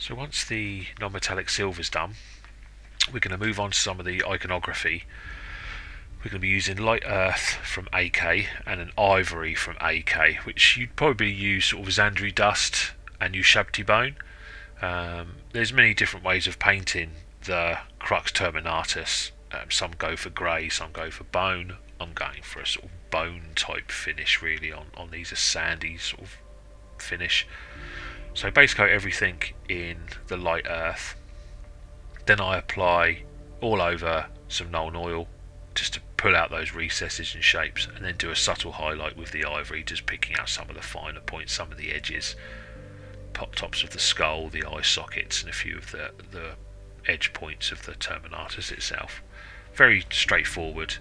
So once the non-metallic silver's done, we're going to move on to some of the iconography. We're going to be using light earth from AK and an ivory from AK, which you'd probably use sort of Zandri dust and use Shabti bone. There's many different ways of painting the Crux Terminatus. Some go for grey, some go for bone. I'm going for a sort of bone type finish really on these, a sandy sort of finish. So base coat everything in the light earth. Then I apply all over some Nuln Oil just to pull out those recesses and shapes, and then do a subtle highlight with the ivory, just picking out some of the finer points, some of the edges, pop tops of the skull, the eye sockets, and a few of the edge points of the Terminatus itself. Very straightforward.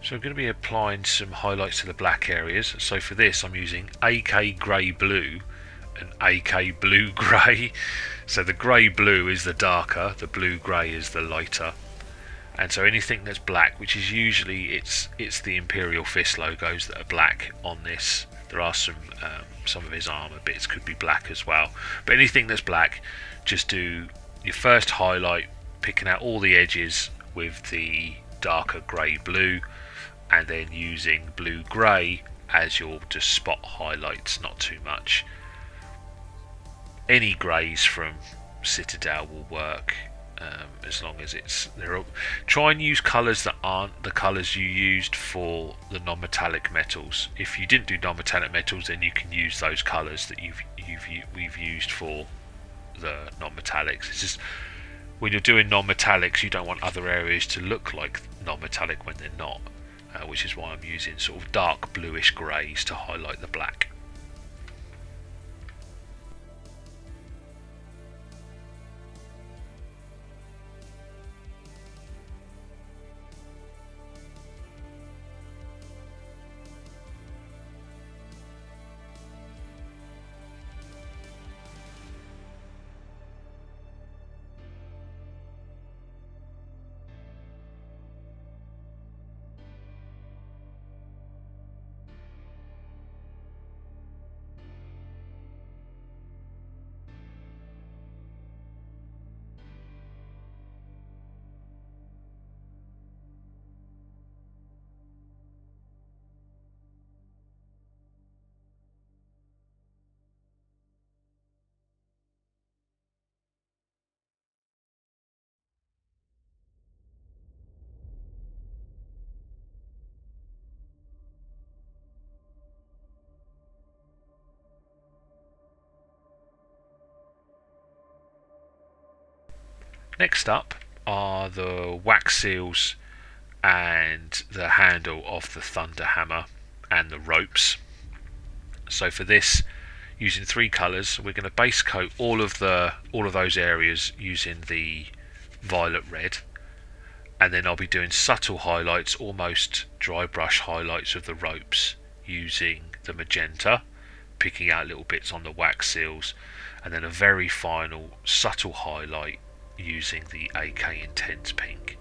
So I'm going to be applying some highlights to the black areas. So for this I'm using AK Grey Blue and AK Blue Grey. So the grey blue is the darker, the blue grey is the lighter. And so anything that's black, which is usually it's the Imperial Fist logos that are black on this. There are some of his armour bits could be black as well. But anything that's black, just do your first highlight, picking out all the edges with the darker grey blue, and then using blue grey as your just spot highlights, not too much. Any greys from Citadel will work, as long as try and use colours that aren't the colours you used for the non-metallic metals. If you didn't do non-metallic metals, then you can use those colours that we've used for the non-metallics. It's just when you're doing non-metallics, you don't want other areas to look like non-metallic when they're not. Which is why I'm using sort of dark bluish greys to highlight the black. Next up are the wax seals and the handle of the thunder hammer and the ropes. So for this, using 3 colours, we're going to base coat all of those areas using the violet red, and then I'll be doing subtle highlights, almost dry brush highlights of the ropes using the magenta, picking out little bits on the wax seals, and then a very final subtle highlight using the AK Intense Pink.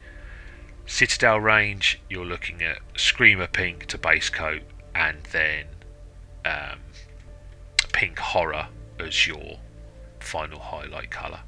Citadel range, you're looking at Screamer Pink to base coat, and then Pink Horror as your final highlight colour.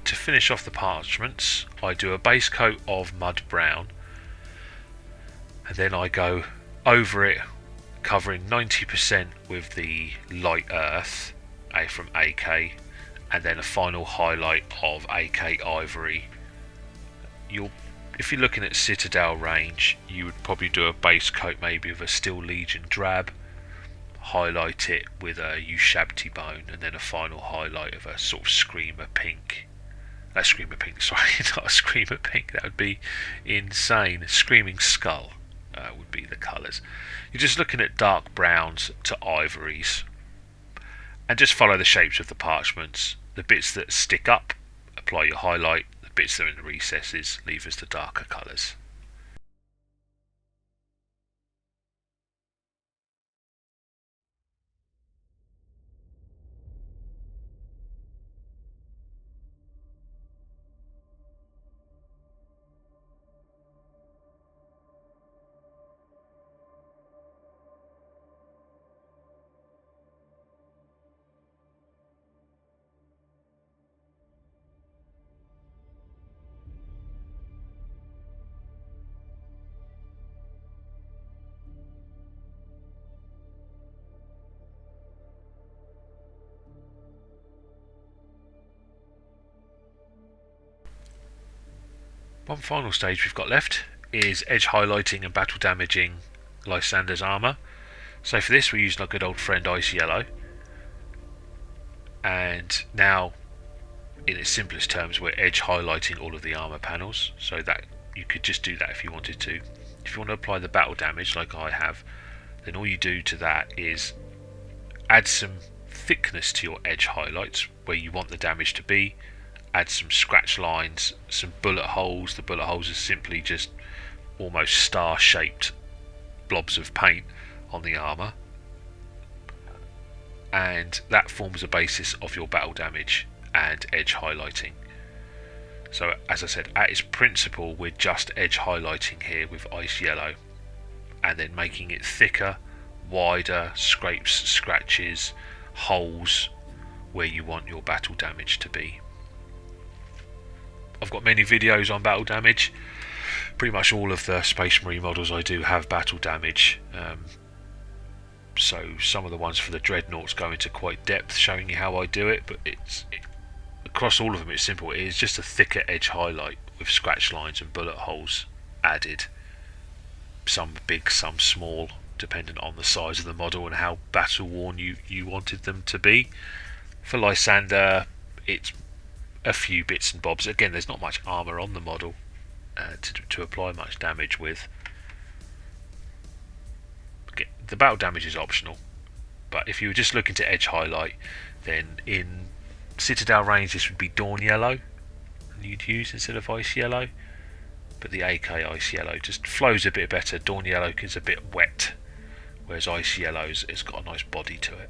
To finish off the parchments, I do a base coat of mud brown, and then I go over it, covering 90% with the light earth from AK, and then a final highlight of AK Ivory. If you're looking at Citadel range, you would probably do a base coat maybe of a Steel Legion drab, highlight it with a Ushabti bone, and then a final highlight of a sort of screamer pink. Screamer pink, sorry, not a screamer pink, that would be insane. Screaming skull would be the colours. You're just looking at dark browns to ivories, and just follow the shapes of the parchments. The bits that stick up, apply your highlight. The bits that are in the recesses, leave as the darker colours. One final stage we've got left is edge highlighting and battle damaging Lysander's armour. So for this we're using our good old friend Ice Yellow, and now in its simplest terms we're edge highlighting all of the armour panels, so that you could just do that if you wanted to. If you want to apply the battle damage like I have, then all you do to that is add some thickness to your edge highlights where you want the damage to be. Add some scratch lines, some bullet holes. The bullet holes are simply just almost star-shaped blobs of paint on the armour, and that forms a basis of your battle damage and edge highlighting. So as I said, at its principle we're just edge highlighting here with Ice Yellow, and then making it thicker, wider, scrapes, scratches, holes where you want your battle damage to be. I've got many videos on battle damage. Pretty much all of the Space Marine models I do have battle damage. So some of the ones for the Dreadnoughts go into quite depth showing you how I do it, but across all of them it's simple. It is just a thicker edge highlight with scratch lines and bullet holes added. Some big, some small, dependent on the size of the model and how battle worn you wanted them to be. For Lysander, it's a few bits and bobs. Again, there's not much armour on the model to apply much damage with. Again, the battle damage is optional, but if you were just looking to edge highlight, then in Citadel range this would be Dawn Yellow you'd use instead of Ice Yellow, but the AK Ice Yellow just flows a bit better. Dawn Yellow is a bit wet, whereas Ice Yellow's it's got a nice body to it.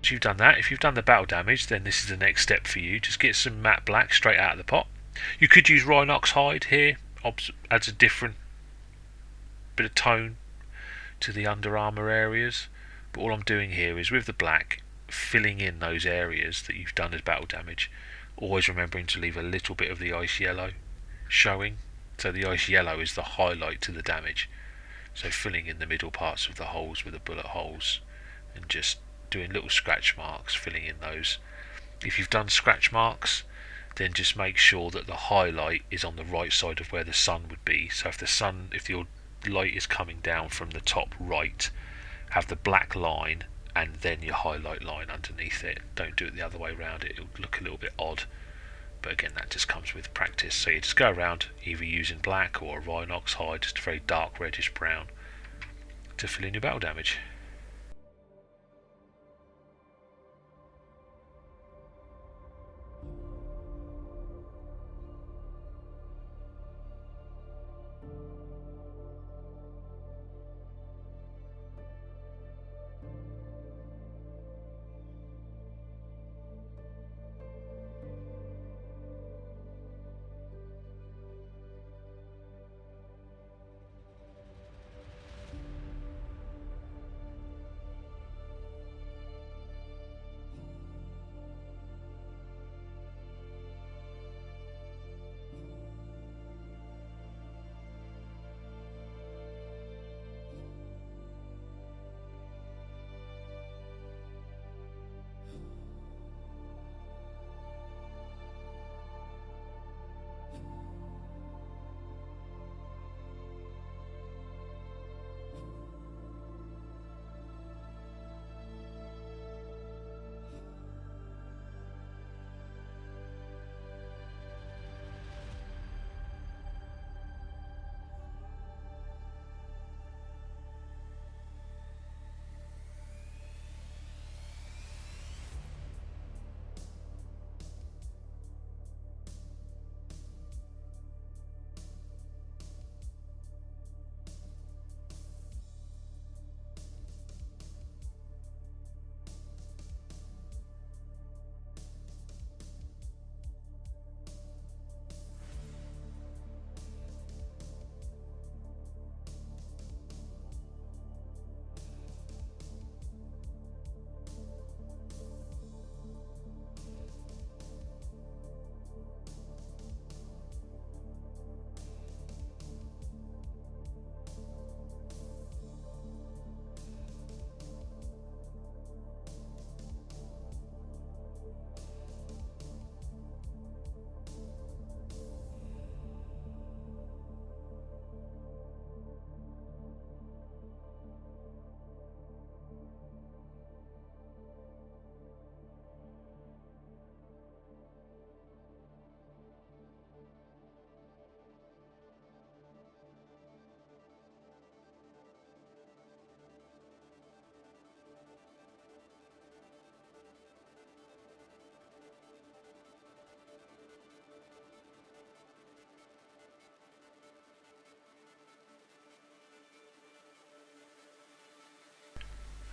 once you've done that, if you've done the battle damage, then this is the next step for you. Just get some matte black straight out of the pot. You could use Rhinox hide here, adds a different bit of tone to the under armour areas, but all I'm doing here is with the black filling in those areas that you've done as battle damage, always remembering to leave a little bit of the ice yellow showing, so the ice yellow is the highlight to the damage. So filling in the middle parts of the holes with the bullet holes and just doing little scratch marks, filling in those. If you've done scratch marks, then just make sure that the highlight is on the right side of where the sun would be. So if your light is coming down from the top right, have the black line and then your highlight line underneath it. Don't do it the other way around, it'll look a little bit odd. But again, that just comes with practice. So you just go around either using black or a Rhinox hide, just a very dark reddish brown, to fill in your battle damage.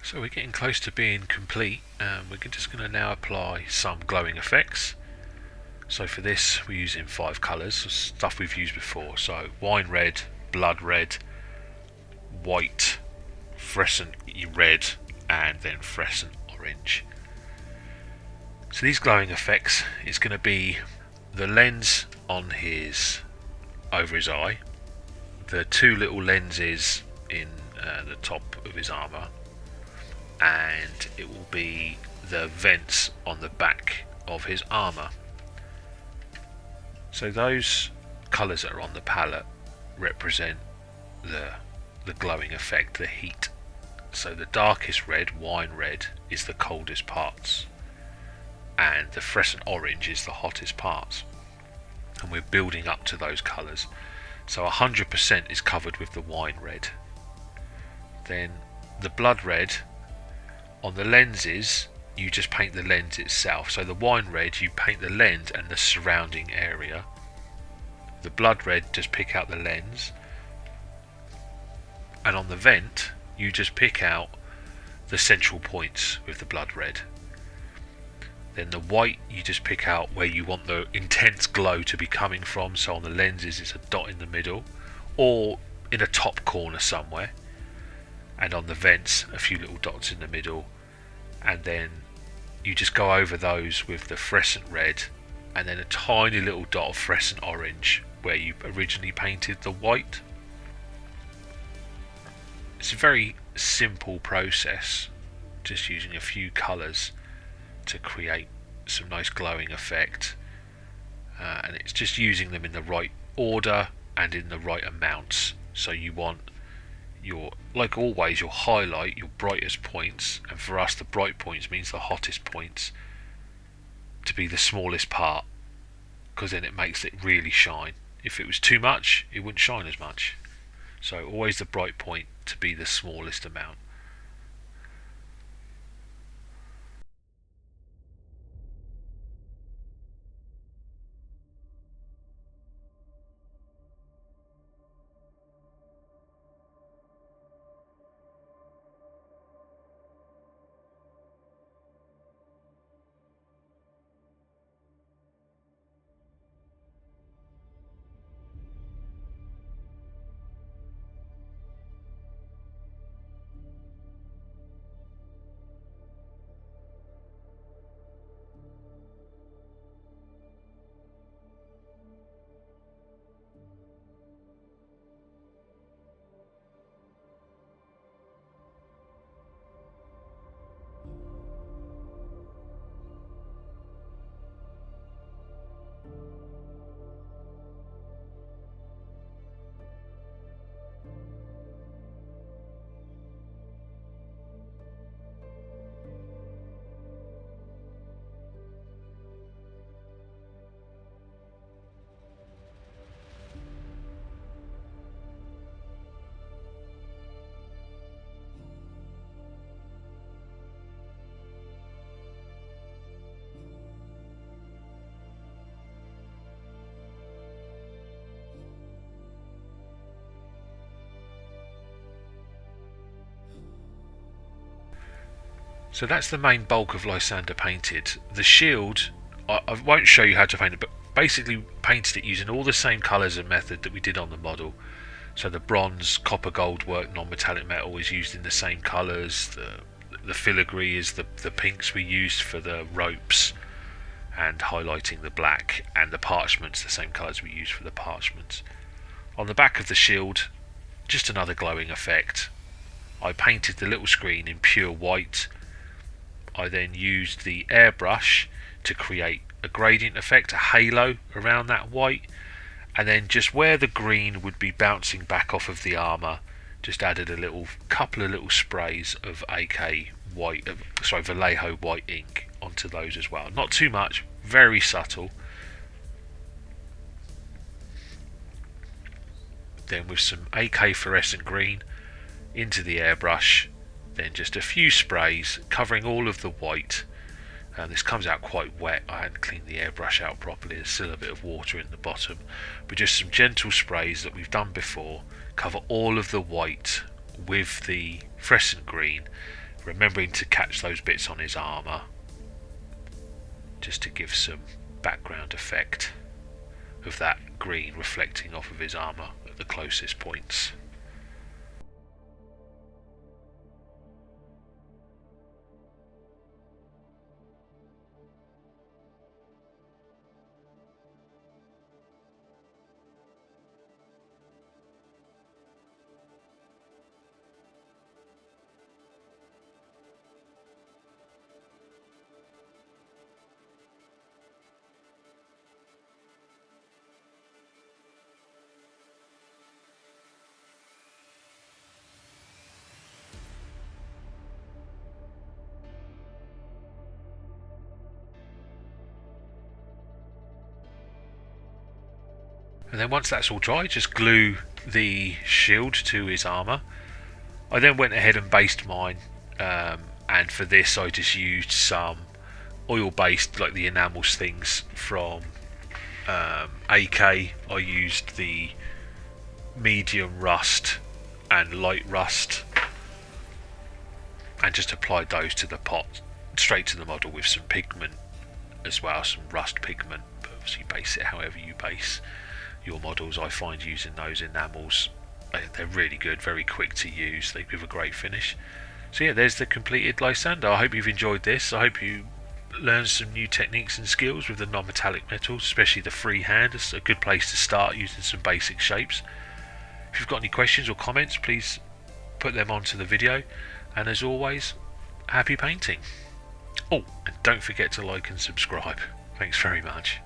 So we're getting close to being complete. We're just going to now apply some glowing effects. So for this we're using 5 colours, stuff we've used before. So wine red, blood red, white, fluorescent red, and then fluorescent orange. So these glowing effects is going to be the lens on over his eye, the 2 little lenses in the top of his armour, and it will be the vents on the back of his armour. So those colours that are on the palette represent the glowing effect, the heat. So the darkest red, wine red, is the coldest parts, and the fluorescent orange is the hottest parts, and we're building up to those colours. So 100% is covered with the wine red. Then the blood red, on the lenses you just paint the lens itself. So the wine red, you paint the lens and the surrounding area. The blood red, just pick out the lens, and on the vent you just pick out the central points with the blood red. Then the white, you just pick out where you want the intense glow to be coming from. So on the lenses it's a dot in the middle or in a top corner somewhere, and on the vents a few little dots in the middle, and then you just go over those with the fluorescent red and then a tiny little dot of fluorescent orange where you originally painted the white. It's a very simple process, just using a few colours to create some nice glowing effect, and it's just using them in the right order and in the right amounts. So you want your, like always, your highlight, your brightest points, and for us the bright points means the hottest points, to be the smallest part, because then it makes it really shine. If it was too much, it wouldn't shine as much. So always the bright point to be the smallest amount. So that's the main bulk of Lysander painted. The shield, I won't show you how to paint it, but basically painted it using all the same colours and method that we did on the model. So the bronze, copper, gold work, non-metallic metal is used in the same colours. The filigree is the pinks we used for the ropes and highlighting the black, and the parchments, the same colours we used for the parchments. On the back of the shield, just another glowing effect. I painted the little screen in pure white. I then used the airbrush to create a gradient effect, a halo around that white, and then just where the green would be bouncing back off of the armour, just added a couple of little sprays of Vallejo White Ink onto those as well. Not too much, very subtle. Then with some AK fluorescent green into the airbrush, then just a few sprays covering all of the white, and this comes out quite wet. I hadn't cleaned the airbrush out properly, there's still a bit of water in the bottom, but just some gentle sprays that we've done before cover all of the white with the fluorescent green, remembering to catch those bits on his armour just to give some background effect of that green reflecting off of his armour at the closest points. And then once that's all dry, just glue the shield to his armour. I then went ahead and based mine, and for this I just used some oil based, like the enamels things from AK. I used the medium rust and light rust, and just applied those to the pot, straight to the model with some pigment as well as some rust pigment, but obviously base it however you base your models. I find using those enamels, they're really good, very quick to use, they give a great finish. So yeah, there's the completed Lysander. I hope you've enjoyed this. I hope you learned some new techniques and skills with the non-metallic metals, especially the freehand. It's a good place to start using some basic shapes. If you've got any questions or comments, please put them onto the video, and as always, happy painting. Oh, and don't forget to like and subscribe. Thanks very much.